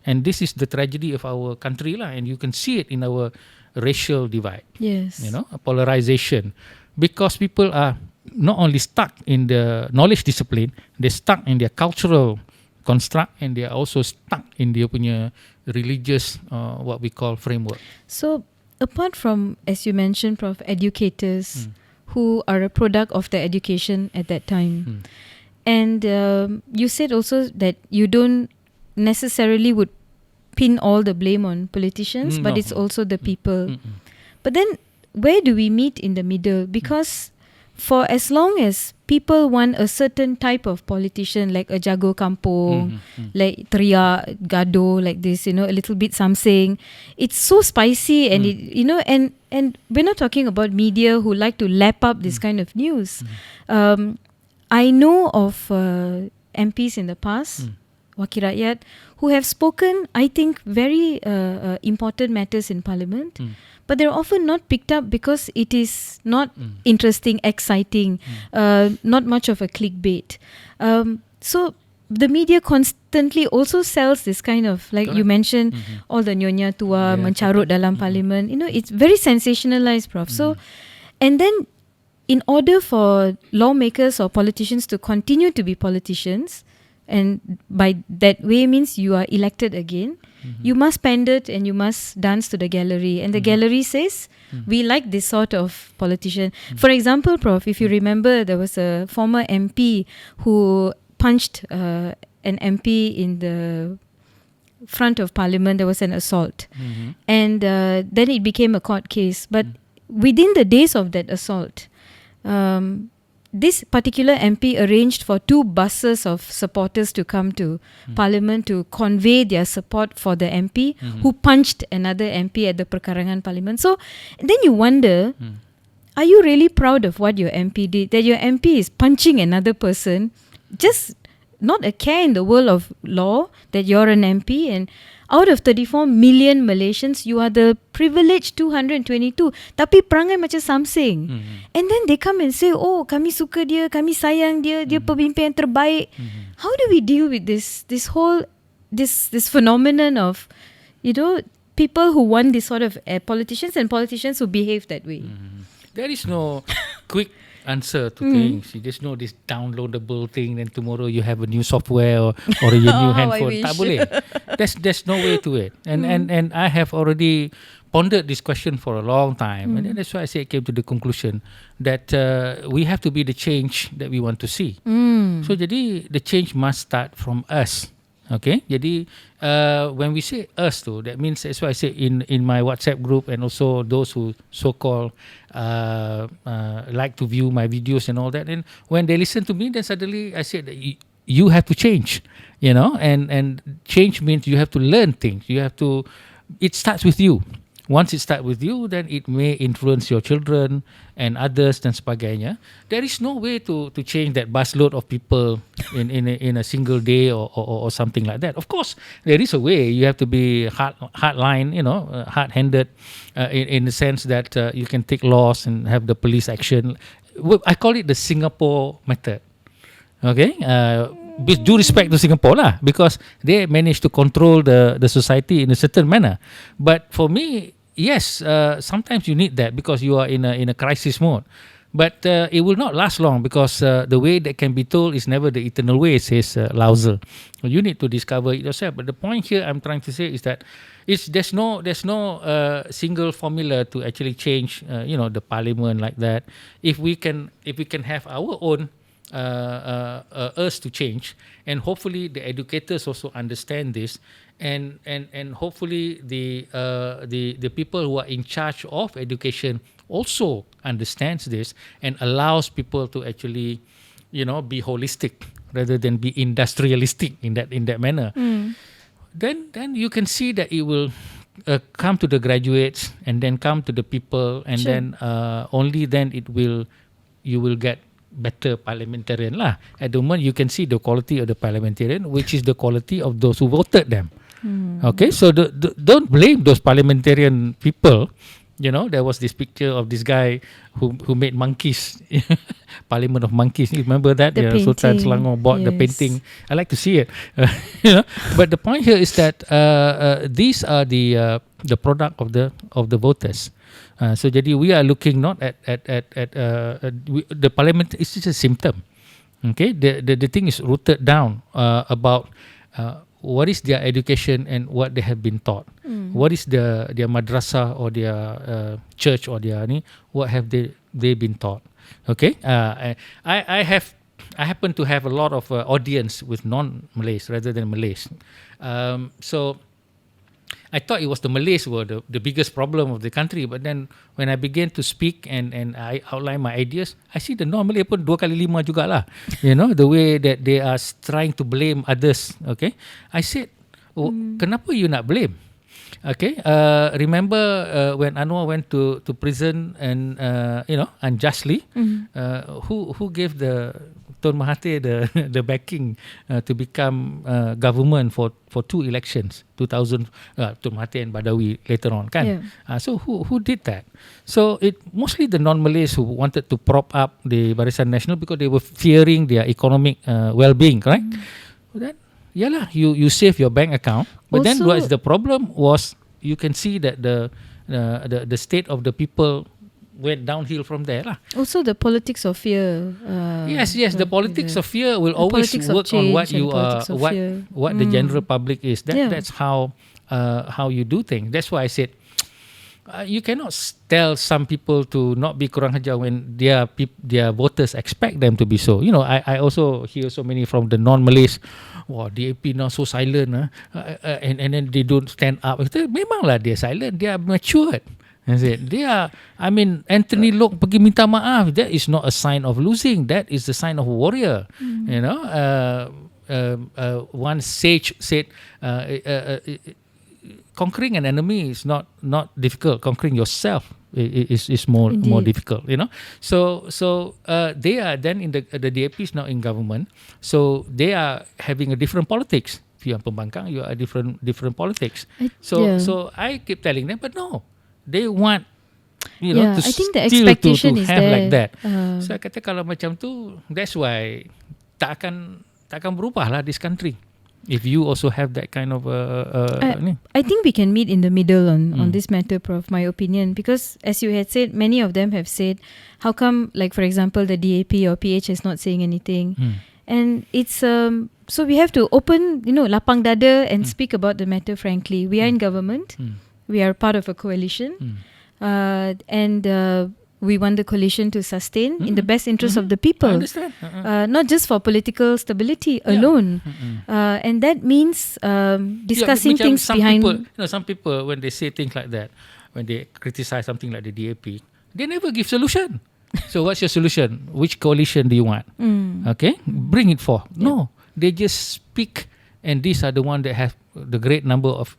And this is the tragedy of our country lah, and you can see it in our racial divide. Yes. Polarization, because people are not only stuck in the knowledge discipline, they're stuck in their cultural construct, and they are also stuck in their punya religious what we call framework. So apart from, as you mentioned, Prof, educators who are a product of the education at that time, and you said also that you don't necessarily would pin all the blame on politicians, but it's also the people. But then where do we meet in the middle? Because for as long as people want a certain type of politician, like a jago kampung, like teriak, gaduh, like this, a little bit something, it's so spicy, and and we're not talking about media who like to lap up this kind of news. I know of MPs in the past, Wakil Rakyat, who have spoken, I think, very important matters in Parliament, but they're often not picked up because it is not interesting, exciting, not much of a clickbait. So the media constantly also sells this kind of, like you mentioned, all the nyonya tua mencarut dalam Parliament. It's very sensationalized, Prof. So, and then in order for lawmakers or politicians to continue to be politicians, and by that way means you are elected again, you must pander and you must dance to the gallery, and the gallery says we like this sort of politician. For example, Prof, if you remember, there was a former MP who punched an MP in the front of Parliament. There was an assault, and then it became a court case, but within the days of that assault, this particular MP arranged for 2 buses of supporters to come to Parliament to convey their support for the MP who punched another MP at the Perkarangan Parliament. So then you wonder, are you really proud of what your MP did? That your MP is punching another person, just not a care in the world of law that you're an MP, and out of 34 million Malaysians, you are the privileged 222. Tapi perangai macam something. And then they come and say, oh, kami suka dia, kami sayang dia, dia pemimpin yang terbaik. How do we deal with this whole phenomenon of, people who want this sort of politicians and politicians who behave that way? There is no quick answer to things. You just know this downloadable thing, then tomorrow you have a new software or a new handphone. Tak boleh. There's no way to it. And I have already pondered this question for a long time, and that's why I say I came to the conclusion that we have to be the change that we want to see. So jadi the change must start from us. Okay, jadi when we say us too, that means that's why I say in my WhatsApp group, and also those who so-called like to view my videos and all that, and when they listen to me, then suddenly I said that you have to change, and change means you have to learn things. It starts with you. Once it starts with you, then it may influence your children and others dan sebagainya. There is no way to change that busload of people in a single day or something like that. Of course, there is a way. You have to be hardline, hard-handed in the sense that you can take laws and have the police action. I call it the Singapore method. Okay. With due respect to Singapore lah, because they manage to control the society in a certain manner. But for me, yes, sometimes you need that because you are in a crisis mode. But it will not last long, because the way that can be told is never the eternal way, says Lao Tzu. You need to discover it yourself. But the point here I'm trying to say is that there's no single formula to actually change the parliament like that. If we can have our own us to change, and hopefully the educators also understand this, and hopefully the people who are in charge of education also understands this and allows people to actually, be holistic rather than be industrialistic in that manner. Then you can see that it will come to the graduates and then come to the people, and then only then you will get better parliamentarian lah. At the moment, you can see the quality of the parliamentarian, which is the quality of those who voted them. Okay, so don't blame those parliamentarian people. There was this picture of this guy who made monkeys, Parliament of Monkeys. You remember that? The Sultan painting, Selangor bought the yes. painting. I like to see it. But the point here is that these are the product of the voters. So jadi we are looking not at the parliament is just a symptom. Okay, the thing is rooted down about what is their education and what they have been taught. What is their madrasah or their church or their what have they been taught. Okay, I happen to have a lot of audience with non-Malays rather than Malays. So I thought it was the Malays were the biggest problem of the country, but then when I began to speak and I outline my ideas, I see the non-Malay pun 2 kali 5 jugalah. The way that they are trying to blame others. Okay, I said, kenapa you nak blame? Okay, remember when Anwar went to prison and unjustly, who gave the Tun Mahathir the backing to become government for 2 elections, 2000 Tun Mahathir and Badawi later on, kan? So who did that? So it mostly the non-Malays who wanted to prop up the Barisan Nasional because they were fearing their economic well-being, correct? Then you save your bank account, but also, then what is the problem was you can see that the state of the people went downhill from there lah. Also the politics of fear. Yes, the politics of fear will always work on what you are, what the general public is. That's how you do things. That's why I said you cannot tell some people to not be kurang ajar when their voters expect them to be so. I also hear so many from the non-Malays. Wow, DAP now so silent, and then they don't stand up. Memanglah dia silent, they are matured. Anthony Lok pergi minta maaf. That is not a sign of losing. That is the sign of a warrior. One sage said, conquering an enemy is not difficult. Conquering yourself is more difficult. So they are then in the DAP is now in government. So they are having a different politics. If you are Pembangkang, you are different politics. So I keep telling them, but no. They want to I think the expectation to is have there. like that. So I kata kalau macam tu, that's why tak akan berubah lah this country. If you also have that kind of I think we can meet in the middle on this matter, Prof, my opinion, because as you had said, many of them have said, how come, like for example, the DAP or PH is not saying anything? And it's so we have to open, lapang dada and speak about the matter frankly. We are in government. We are part of a coalition, and we want the coalition to sustain in the best interest of the people. I understand. Not just for political stability alone. And that means discussing things behind... Some people, when they say things like that, when they criticize something like the DAP, they never give solution. So what's your solution? Which coalition do you want? Okay, bring it forth. No, they just speak, and these are the ones that have the great number of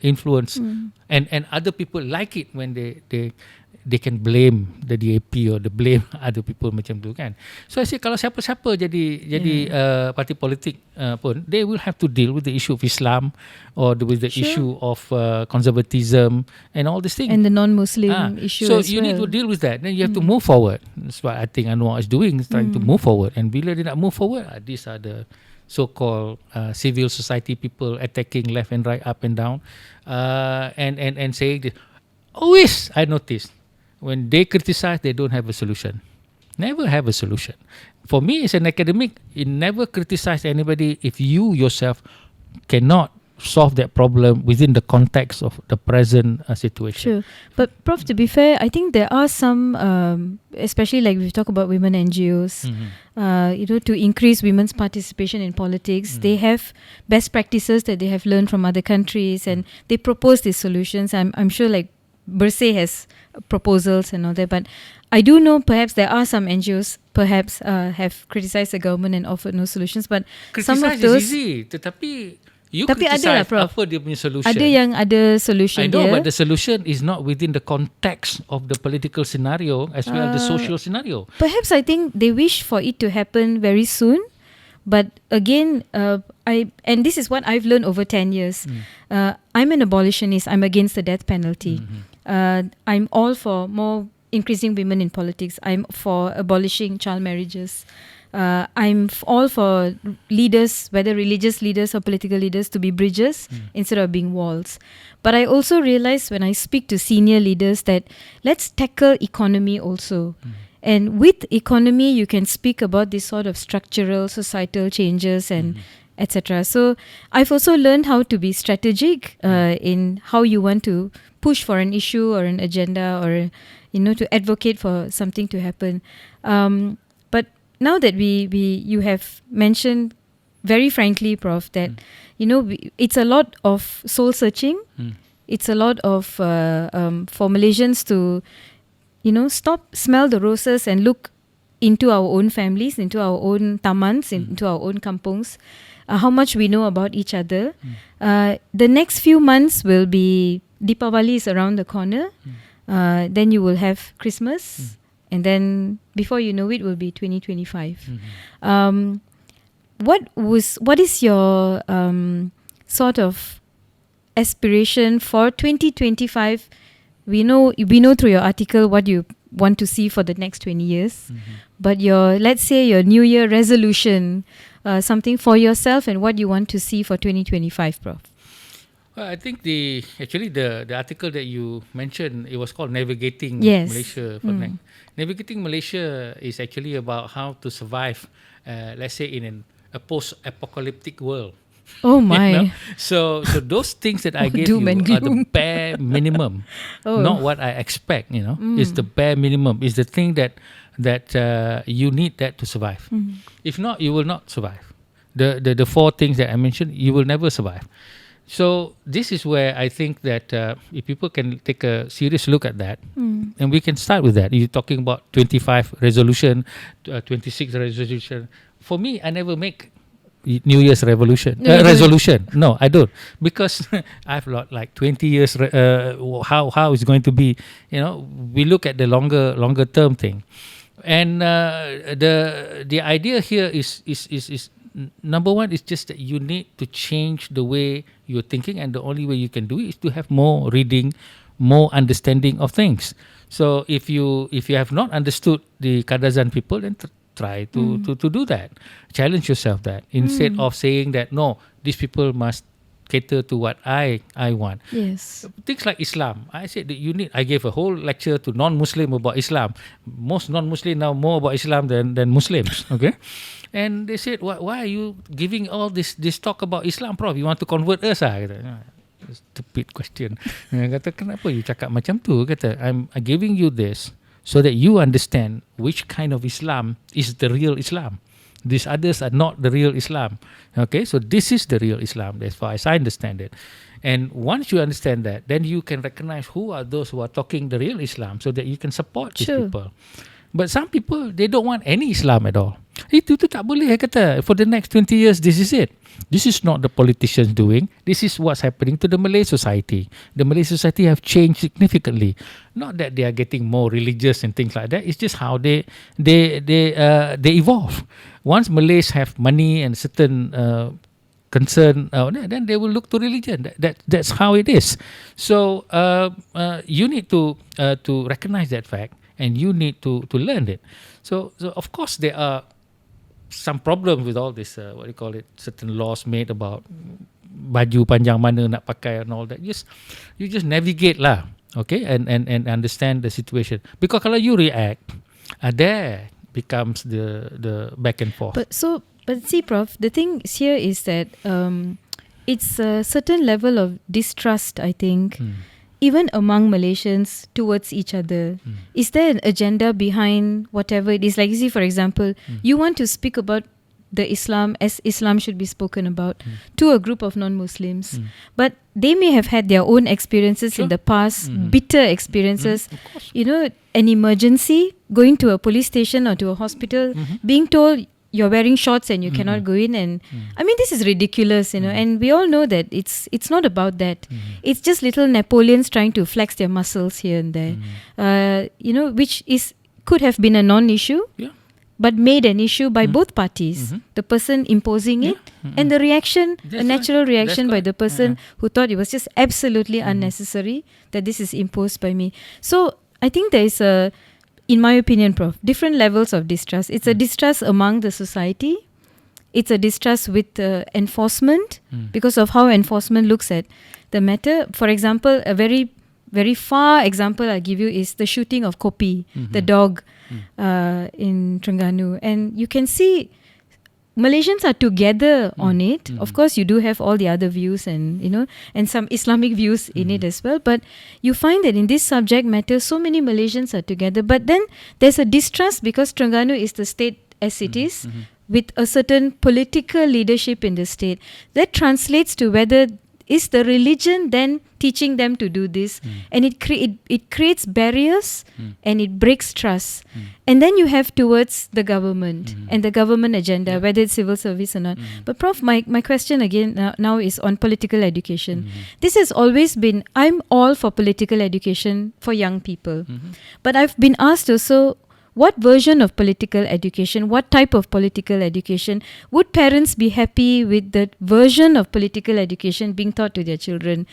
influence, and other people like it when they can blame the DAP or they blame other people macam tu kan. So I say kalau siapa-siapa jadi parti politik pun, they will have to deal with the issue of Islam or with the issue of conservatism and all these things. And the non-Muslim issue so as you well. need to deal with that. Then you have to move forward. That's what I think Anwar is doing, is trying to move forward. And bila dia nak move forward, these are the so-called civil society people attacking left and right, up and down, and saying this. Always I noticed when they criticize, they don't have a solution. Never have a solution. For me as an academic, you never criticize anybody if you yourself cannot solve that problem within the context of the present situation. Sure. But Prof, to be fair, I think there are some, especially like we talk about women NGOs, to increase women's participation in politics. They have best practices that they have learned from other countries, and they propose these solutions. I'm sure like Bersih has proposals and all that, but I do know perhaps there are some NGOs perhaps have criticised the government and offered no solutions, but some of Criticise those is easy, tetapi you Tapi ada lah, criticize Prof. apa dia punya solution. ada yang ada solution I know, dia. but the solution is not within the context of the political scenario as well as the social scenario. Perhaps I think they wish for it to happen very soon, but again, and this is what I've learned over 10 years. I'm an abolitionist. I'm against the death penalty. I'm all for more increasing women in politics. I'm for abolishing child marriages. I'm all for leaders, whether religious leaders or political leaders, to be bridges instead of being walls. But I also realize when I speak to senior leaders that let's tackle economy also. And with economy, you can speak about this sort of structural societal changes and etc. So I've also learned how to be strategic in how you want to push for an issue or an agenda, or to advocate for something to happen. But now that you have mentioned very frankly, Prof, that it's a lot of soul searching. It's a lot of for Malaysians to stop, smell the roses and look into our own families, into our own tamans, into our own kampungs, how much we know about each other. The next few months will be, Deepavali is around the corner. Then you will have Christmas. And then before you know it will be 2025. What is your sort of aspiration for 2025? We know through your article what you want to see for the next 20 years. But let's say your New Year resolution, something for yourself and what you want to see for 2025, Prof. Well, I think the article that you mentioned, it was called Navigating Yes. Malaysia. Navigating Malaysia is actually about how to survive, let's say, in a post-apocalyptic world. Oh my. So those things that I gave Doom you and are the gloom. bare minimum, not what I expect. It's the bare minimum. It's the thing that you need that to survive. If not, you will not survive. The four things that I mentioned, you will never survive. So this is where I think that if people can take a serious look at that, and we can start with that. You're talking about 25 resolution, 26 resolution. For me, I never make New Year's resolution. No, I don't, because I've got like 20 years. How it's going to be? We look at the longer term thing, and the idea here is number one is just that you need to change the way you're thinking, and the only way you can do it is to have more reading, more understanding of things. So if you have not understood the Kadazan people, then try to do that. Challenge yourself that instead of saying that no, these people must cater to what I want. Yes. Things like Islam, I said that I gave a whole lecture to non-Muslim about Islam. Most non-Muslim know more about Islam than Muslims. Okay. And they said, why are you giving all this talk about Islam, Prof? You want to convert us? Stupid question. Kata, kenapa you cakap macam tu? Kata, I'm giving you this so that you understand which kind of Islam is the real Islam. These others are not the real Islam. Okay, so this is the real Islam, as far as I understand it. And once you understand that, then you can recognize who are those who are talking the real Islam, so that you can support these people. But some people, they don't want any Islam at all. Itu tak boleh, kata. For the next 20 years, this is it. This is not the politicians doing. This is what's happening to the Malay society. The Malay society have changed significantly. Not that they are getting more religious and things like that. It's just how they evolve. Once Malays have money and certain concern, then they will look to religion. That's how it is. So you need to recognize that fact, and you need to learn it. So of course there are some problems with all this, certain laws made about baju panjang mana nak pakai and all that. You just navigate lah, okay, and understand the situation. Because kalau you react, there becomes the back and forth. But see, Prof, the thing here is that it's a certain level of distrust, I think, even among Malaysians towards each other. Is there an agenda behind whatever it is? Like, you see, for example, you want to speak about the Islam as Islam should be spoken about to a group of non-Muslims, but they may have had their own experiences in the past, bitter experiences, an emergency, going to a police station or to a hospital, being told you're wearing shorts and you cannot go in, and I mean, this is ridiculous, and we all know that it's not about that. It's just little Napoleons trying to flex their muscles here and there, which could have been a non-issue, but made an issue by both parties. The person imposing it and the reaction, a natural reaction by the person who thought it was just absolutely unnecessary that this is imposed by me. So I think there is in my opinion, Prof, different levels of distrust. It's a distrust among the society. It's a distrust with enforcement because of how enforcement looks at the matter. For example, a very, very far example I'll give you is the shooting of Kopi, the dog in Terengganu. And you can see Malaysians are together on it. Of course, you do have all the other views and some Islamic views in it as well. But you find that in this subject matter, so many Malaysians are together. But then there's a distrust because Terengganu is the state as it is, with a certain political leadership in the state. That translates to whether is the religion then teaching them to do this, and it creates barriers and it breaks trust. And then you have towards the government and the government agenda, whether it's civil service or not. But Prof, my question again now is on political education. This has always been, I'm all for political education for young people. But I've been asked also, what version of political education, what type of political education, would parents be happy with the version of political education being taught to their children?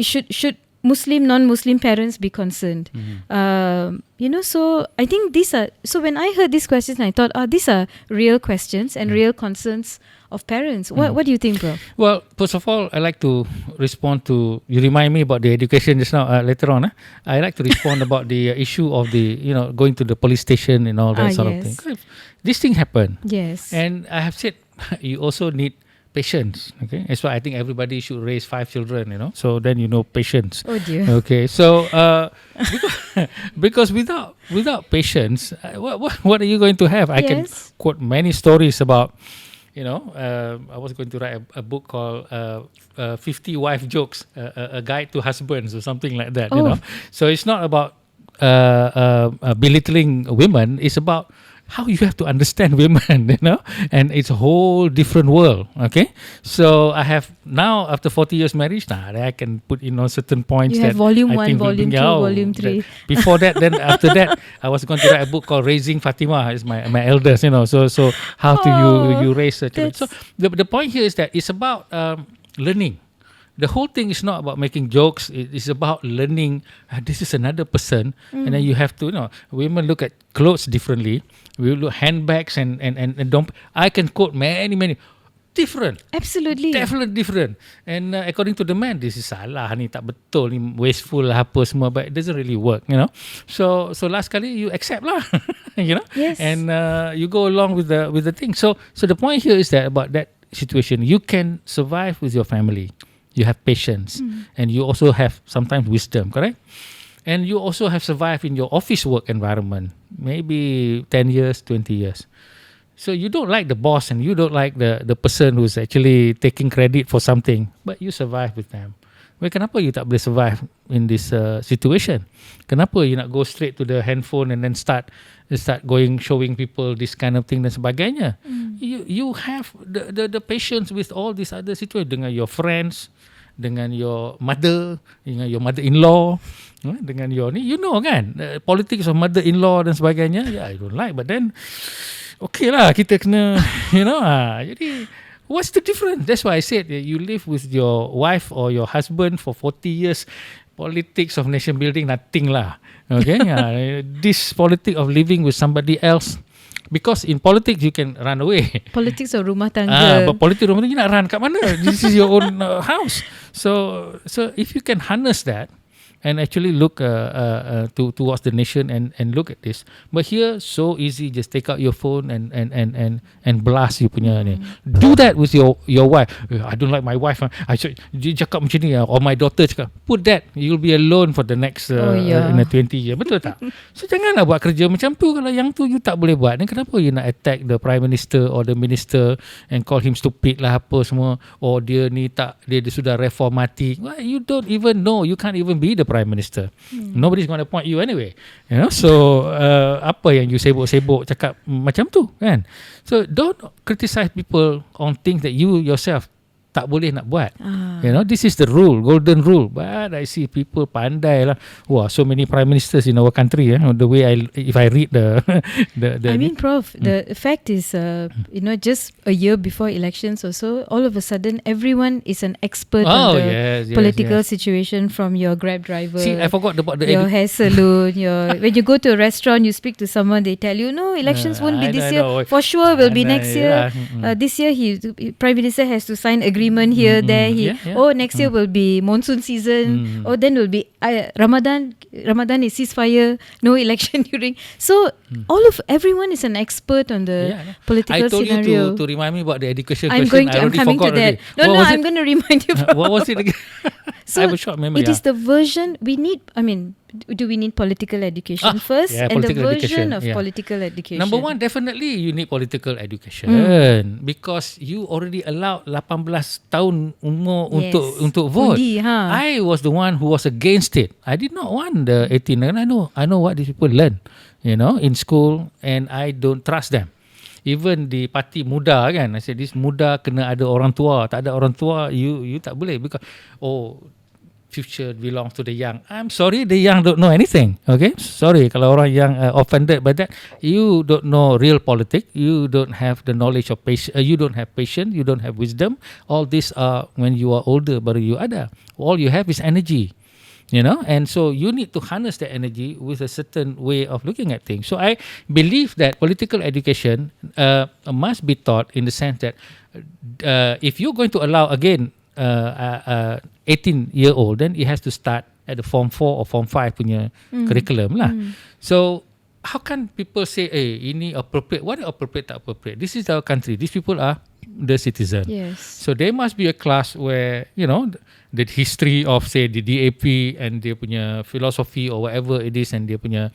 Should Muslim, non-Muslim parents be concerned? So I think these are, so when I heard these questions, I thought, these are real questions and real concerns of parents. What do you think, Prof? Well, first of all, I like to respond to, you remind me about the education just now, later on. I like to respond about the issue of the, going to the police station and all that sort of thing. This thing happened. Yes. And I have said, you also need patience. Okay, that's why I think everybody should raise 5 children. So then patience. Oh dear. Okay, so because without patience, what are you going to have? I can quote many stories about. I was going to write a book called 50 Wife Jokes, a guide to husbands or something like that. So it's not about belittling women. It's about how you have to understand women, and it's a whole different world. Okay, so I have now, after 40 years marriage, I can put certain points. You have volume 1, volume 2, volume 3. Before that, then after that, I was going to write a book called Raising Fatima. Is my eldest, So how do you raise a child? So the point here is that it's about learning. The whole thing is not about making jokes. It's about learning. This is another person, and then you have to, women look at clothes differently. We look handbags and don't. I can quote many different. Absolutely. Definitely different. And according to the man, this is salah ni, tak betul ni, wasteful lah apa semua, but it doesn't really work. So last kali you accept lah, Yes. and you go along with the thing. So the point here is that about that situation, you can survive with your family. You have patience, and you also have sometimes wisdom, correct? And you also have survived in your office work environment, maybe 10 years, 20 years. So you don't like the boss and you don't like the person who's actually taking credit for something, but you survive with them. Well, kenapa you tak boleh survive in this situation? Kenapa you nak go straight to the handphone and then start going showing people this kind of thing dan sebagainya? You have the patience with all these other situations dengan your friends, dengan your mother, dengan your mother-in-law, dengan your ni, kan, politics of mother-in-law dan sebagainya. Yeah, I don't like, but then okay lah, kita kena, jadi what's the difference? That's why I said you live with your wife or your husband for 40 years. Politics of nation building, nothing lah. Okay, this politics of living with somebody else. Because in politics you can run away. Politics of rumah tangga. But politics rumah tangga you nak run kat mana? This is your own house. So if you can harness that, and actually look towards the nation and look at this. But here so easy, just take out your phone and blast you punya ni. Do that with your wife. I don't like my wife. Dia cakap macam ni, or my daughter cakap. Put that, you'll be alone for the next 20 years. Betul tak? So janganlah buat kerja macam tu. Kalau yang tu you tak boleh buat, then kenapa you nak attack the prime minister or the minister and call him stupid lah apa semua, or dia ni tak, dia sudah reformati. Well, you don't even know, you can't even be the prime minister. Nobody's going to appoint you anyway, you know. So apa yang you sibuk-sibuk cakap macam tu kan? So don't criticize people on things that you yourself tak boleh nak buat. You know, this is the rule, golden rule. But I see people pandai lah. Wah, so many prime ministers in our country. The way if I read the I mean, Prof, the fact is, you know, just a year before elections or so, all of a sudden, everyone is an expert on the political situation, from your Grab driver. See, I forgot about the your hair salon. When you go to a restaurant, you speak to someone, they tell you, no, elections won't be this year. For sure, will be next year. This year, Prime Minister has to sign agreement here, there. Next year will be monsoon season. Then will be Ramadan is ceasefire, no election during. So everyone is an expert on the political scenario. I told you to remind me about the education I'm question. I'm coming to that. No, I'm going to remind you. What was it again? So I have a short memory. It is the version we need. I mean, do we need political education first, and the version of political education? Number one, definitely you need political education because you already allowed 18 tahun umur untuk vote. I was the one who was against it. I did not want the 18. And I know what these people learn, you know, in school, and I don't trust them. Even di parti muda kan, I said this muda kena ada orang tua. Tak ada orang tua, you tak boleh because future belongs to the young. I'm sorry, the young don't know anything. Okay, sorry kalau orang yang offended by that. You don't know real politics. You don't have the knowledge of patience. You don't have patience. You don't have wisdom. All these are when you are older, baru you ada. All you have is energy. You know, and so you need to harness that energy with a certain way of looking at things. So I believe that political education must be taught in the sense that if you're going to allow again 18-year-old, then it has to start at the Form 4 or Form 5 punya curriculum lah. So how can people say, ini appropriate? What is appropriate, tak appropriate? This is our country. These people are the citizen. Yes. So there must be a class where, you know, the history of say the DAP and dia punya philosophy or whatever it is, and dia punya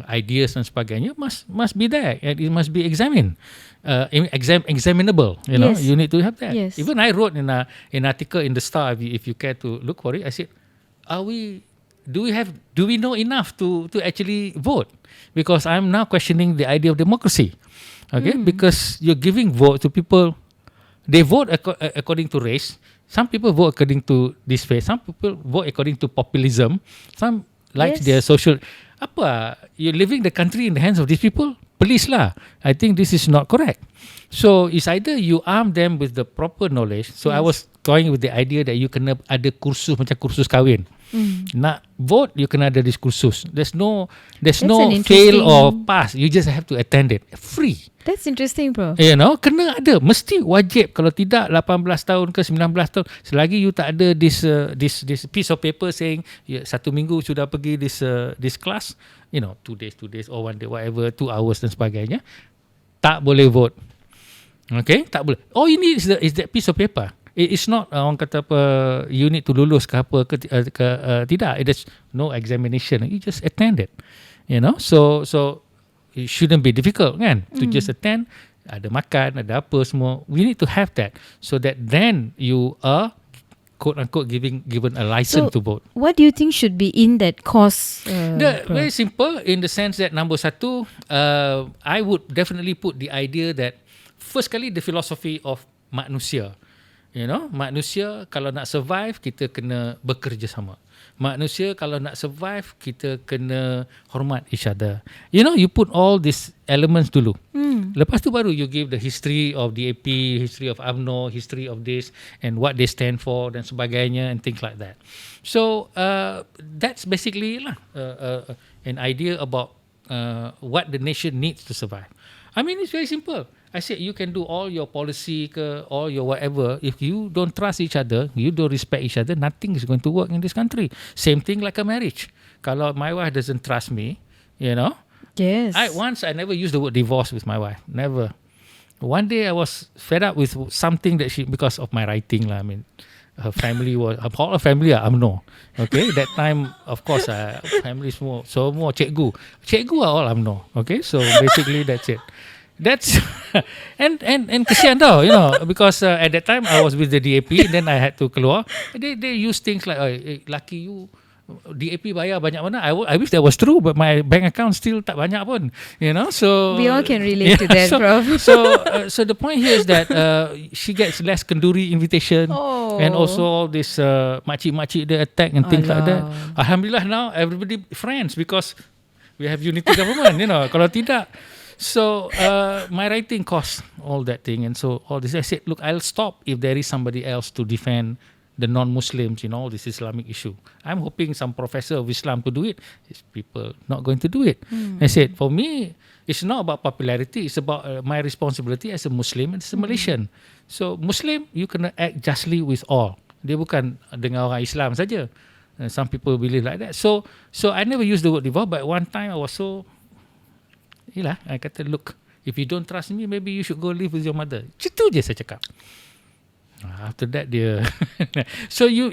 ideas dan sebagainya must be there, and it must be examined, examinable. You know, you need to have that. Yes. Even I wrote in an article in the Star, if you care to look for it, I said, do we know enough to actually vote? Because I'm now questioning the idea of democracy. Okay, because you're giving vote to people. They vote according to race. Some people vote according to this face. Some people vote according to populism. Some like their social. Apa? You're leaving the country in the hands of these people? Please lah. I think this is not correct. So it's either you arm them with the proper knowledge. So I was toying with the idea that you kena ada kursus macam kursus kahwin. Nak vote, you kena ada this kursus. There's no fail or pass. You just have to attend it. Free. That's interesting, bro. You know, kena ada, mesti wajib. Kalau tidak 18 tahun ke 19 tahun, selagi you tak ada this piece of paper saying 1 minggu sudah pergi this class, you know, 2 days or 1 day, whatever, 2 hours dan sebagainya, tak boleh vote. Okay, tak boleh. All you need is that piece of paper. It's not orang kata apa, you need to lulus ke apa ke tidak. It is no examination. You just attend it. You know, so it shouldn't be difficult kan, to just attend. Ada makan, ada apa semua. We need to have that so that then you are quote unquote given a license to vote. What do you think should be in that course? Very simple, in the sense that number satu, I would definitely put the idea that first kali the philosophy of manusia. You know, manusia kalau nak survive, kita kena bekerjasama. Manusia kalau nak survive, kita kena hormat each other. You know, you put all these elements dulu. Lepas tu baru you give the history of DAP, history of UMNO, history of this and what they stand for dan sebagainya and things like that. So that's basically an idea about what the nation needs to survive. I mean, it's very simple. I said you can do all your policy ke, all your whatever. If you don't trust each other, you don't respect each other, nothing is going to work in this country. Same thing like a marriage. Kalau my wife doesn't trust me, you know, Yes. I never used the word divorce with my wife. Never. One day I was fed up with something that because of my writing lah. I mean, her family was her family are UMNO. Okay, that time of course family semua cikgu are all UMNO. Okay, so basically that's it. That's and kesian tau, you know, because at that time I was with the DAP, then I had to keluar. They use things like, lucky you, DAP bayar banyak mana. I wish that was true, but my bank account still tak banyak pun, you know. So we all can relate to that, Prof. So the point here is that she gets less kenduri invitation, and also all this makcik they attack and things like that. Alhamdulillah, now everybody friends because we have unity government, you know. Kalau tidak, so my writing cost all that thing, and so all this. I said, look, I'll stop if there is somebody else to defend the non-Muslims in all this Islamic issue. I'm hoping some professor of Islam could do it. These people not going to do it. I said, for me, it's not about popularity. It's about my responsibility as a Muslim and as a Malaysian. So Muslim, you can act justly with all. Dia bukan dengan orang Islam saja. Some people believe like that. So I never used the word divorce, but one time I was so, I kata, look, if you don't trust me, maybe you should go live with your mother. Itu je saya cakap. After that dia so you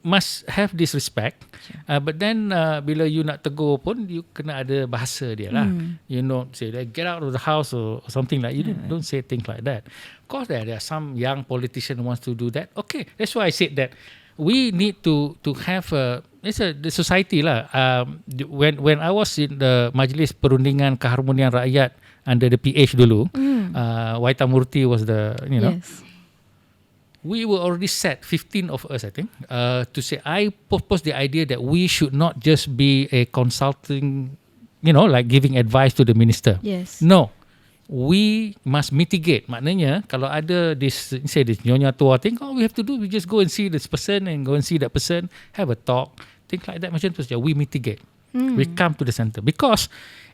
must have this respect, but then bila you nak tegur pun you kena ada bahasa dia lah. You know, say like, get out of the house or something like, you don't say things like that. Of course there are some young politician who wants to do that. Okay, that's why I said that we need to have the society lah. When I was in the Majlis Perundingan Keharmonian Rakyat under the PH dulu, Waitamurti was the, you know. Yes. We were already set, 15 of us, I think, to say, I proposed the idea that we should not just be a consulting, you know, like giving advice to the minister. Yes. No. We must mitigate. Maknanya, kalau ada this nyonya tua thing, all we have to do, we just go and see this person and go and see that person, have a talk, things like that. Macam tu saja. We mitigate. We come to the center. Because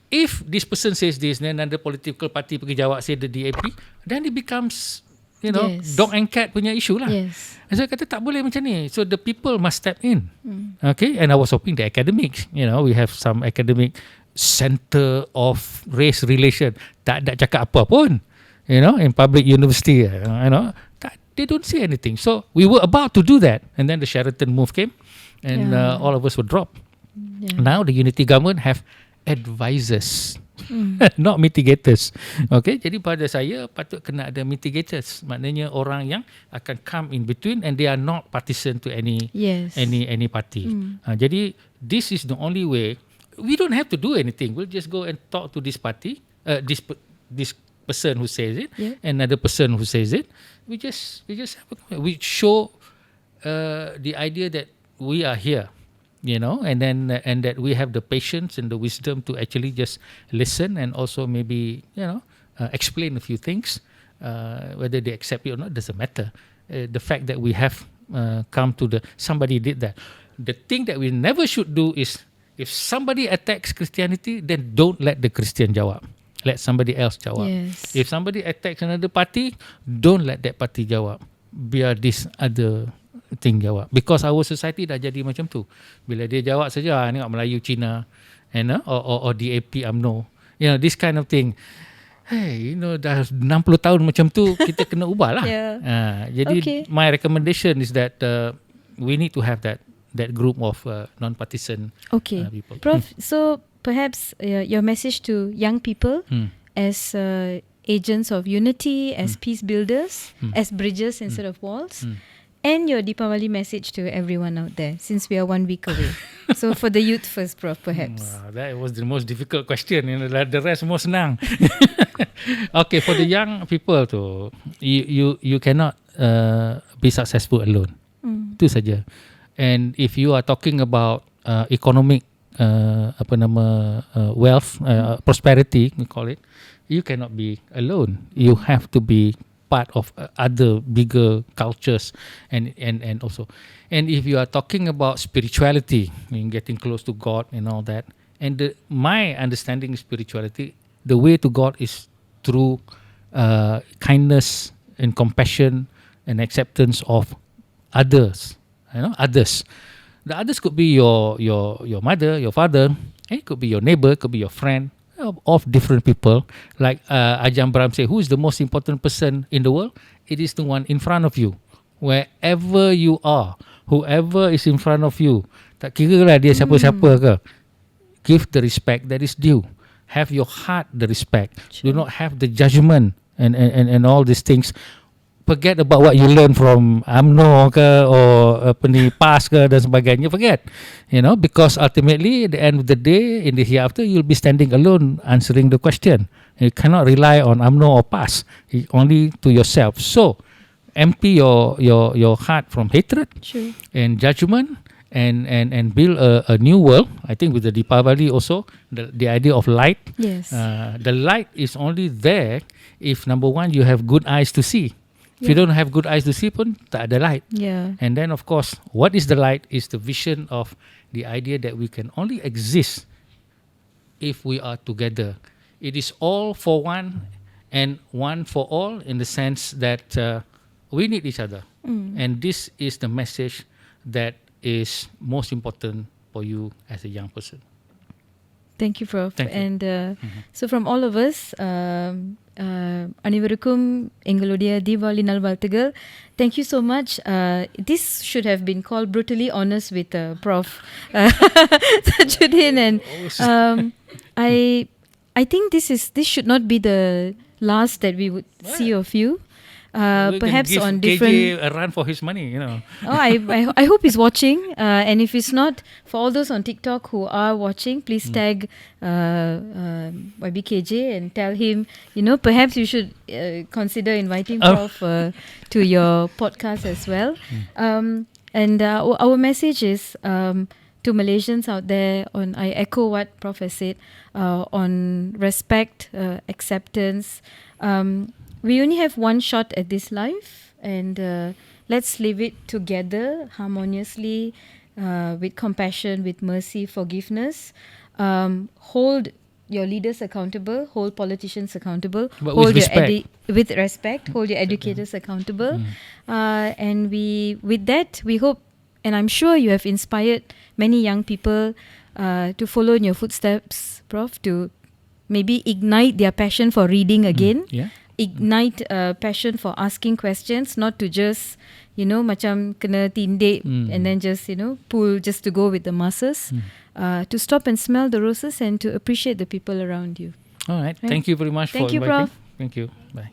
if this person says this, then another political party pergi jawab, say the DAP, then it becomes, you know, dog and cat punya issue lah. Yes. Saya kata tak boleh macam ni. So the people must step in. Okay, and I was hoping the academics, you know, we have some academic center of race relation. Tak ada cakap apa pun, you know, in public university, you know, they don't say anything. So we were about to do that, and then the Sheraton move came, and all of us were dropped. Now the unity government have advisors. Not mitigators. Okay, jadi pada saya patut kena ada mitigators. Maknanya orang yang akan come in between and they are not partisan to any party. Jadi this is the only way. We don't have to do anything. We'll just go and talk to this party, this person who says it, and another person who says it. We just we show the idea that we are here. You know, and that we have the patience and the wisdom to actually just listen and also maybe, you know, explain a few things. Whether they accept it or not doesn't matter. The fact that we have come to somebody did that. The thing that we never should do is, if somebody attacks Christianity, then don't let the Christian jawab. Let somebody else jawab. Yes. If somebody attacks another party, don't let that party jawab. Biar this other thing jawab, because our society dah jadi macam tu. Bila dia jawab saja, ni Melayu Cina, and or DAP UMNO, you know, this kind of thing. Hey, you know, dah 60 tahun macam tu, kita kena ubah lah. Jadi my recommendation is that we need to have that group of non-partisan people. Prof, so perhaps your message to young people as agents of unity, as peace builders, as bridges instead of walls. And your Deepavali message to everyone out there, since we are 1 week away. So for the youth first, Prof, perhaps. That was the most difficult question. You know, the rest more senang. Okay, for the young people tu, you cannot be successful alone. Itu saja. And if you are talking about economic wealth, prosperity, we call it, you cannot be alone. You have to be part of other bigger cultures and also, and if you are talking about spirituality, getting close to God and all that, and my understanding of spirituality the way to God is through kindness and compassion and acceptance of others. Others. The others could be your mother, your father. It could be your neighbor, could be your friend, of different people. Like Ajahn Brahm say, who is the most important person in the world? It is the one in front of you. Wherever you are, whoever is in front of you, tak kira lah dia siapa-siapa ke, give the respect that is due. Have your heart the respect. Sure. Do not have the judgment and all these things. Forget about what you learn from UMNO ke or PAS ke dan sebagainya. Forget, because ultimately at the end of the day, in the hereafter, you'll be standing alone answering the question. You cannot rely on UMNO or PAS, only to yourself. So empty your heart from hatred and judgment and build a new world. I think with the Deepavali also, the idea of light. Yes. The light is only there if, number one, you have good eyes to see. If you don't have good eyes to see pun, tak ada light. Yeah. And then of course, what is the light is the vision of the idea that we can only exist if we are together. It is all for one and one for all, in the sense that we need each other. And this is the message that is most important for you as a young person. Thank you, Prof. Thank you. And so from all of us, அனைவருக்கும் எங்களுடைய தீபாவளி நல்வாழ்த்துகள். Thank you so much. This should have been called Brutally Honest with Prof Tajuddin, and I think this should not be the last that we would see of you. Perhaps give on KJ different. a run for his money, Oh, I hope he's watching, and if he's not, for all those on TikTok who are watching, please tag YBKJ and tell him, perhaps you should consider inviting Prof to your podcast as well. And our message is to Malaysians out there, I echo what Prof has said, on respect, acceptance. We only have one shot at this life, and let's live it together harmoniously, with compassion, with mercy, forgiveness. Hold your leaders accountable, hold politicians accountable, but hold with respect. With respect, hold your educators accountable. And with that, we hope, and I'm sure you have inspired many young people to follow in your footsteps, Prof, to maybe ignite their passion for reading again. Ignite passion for asking questions, not to just, macam kena tindik and then just, pull just to go with the masses. To stop and smell the roses and to appreciate the people around you. All right. Thank you very much for inviting. Thank you, Prof. Thank you. Bye.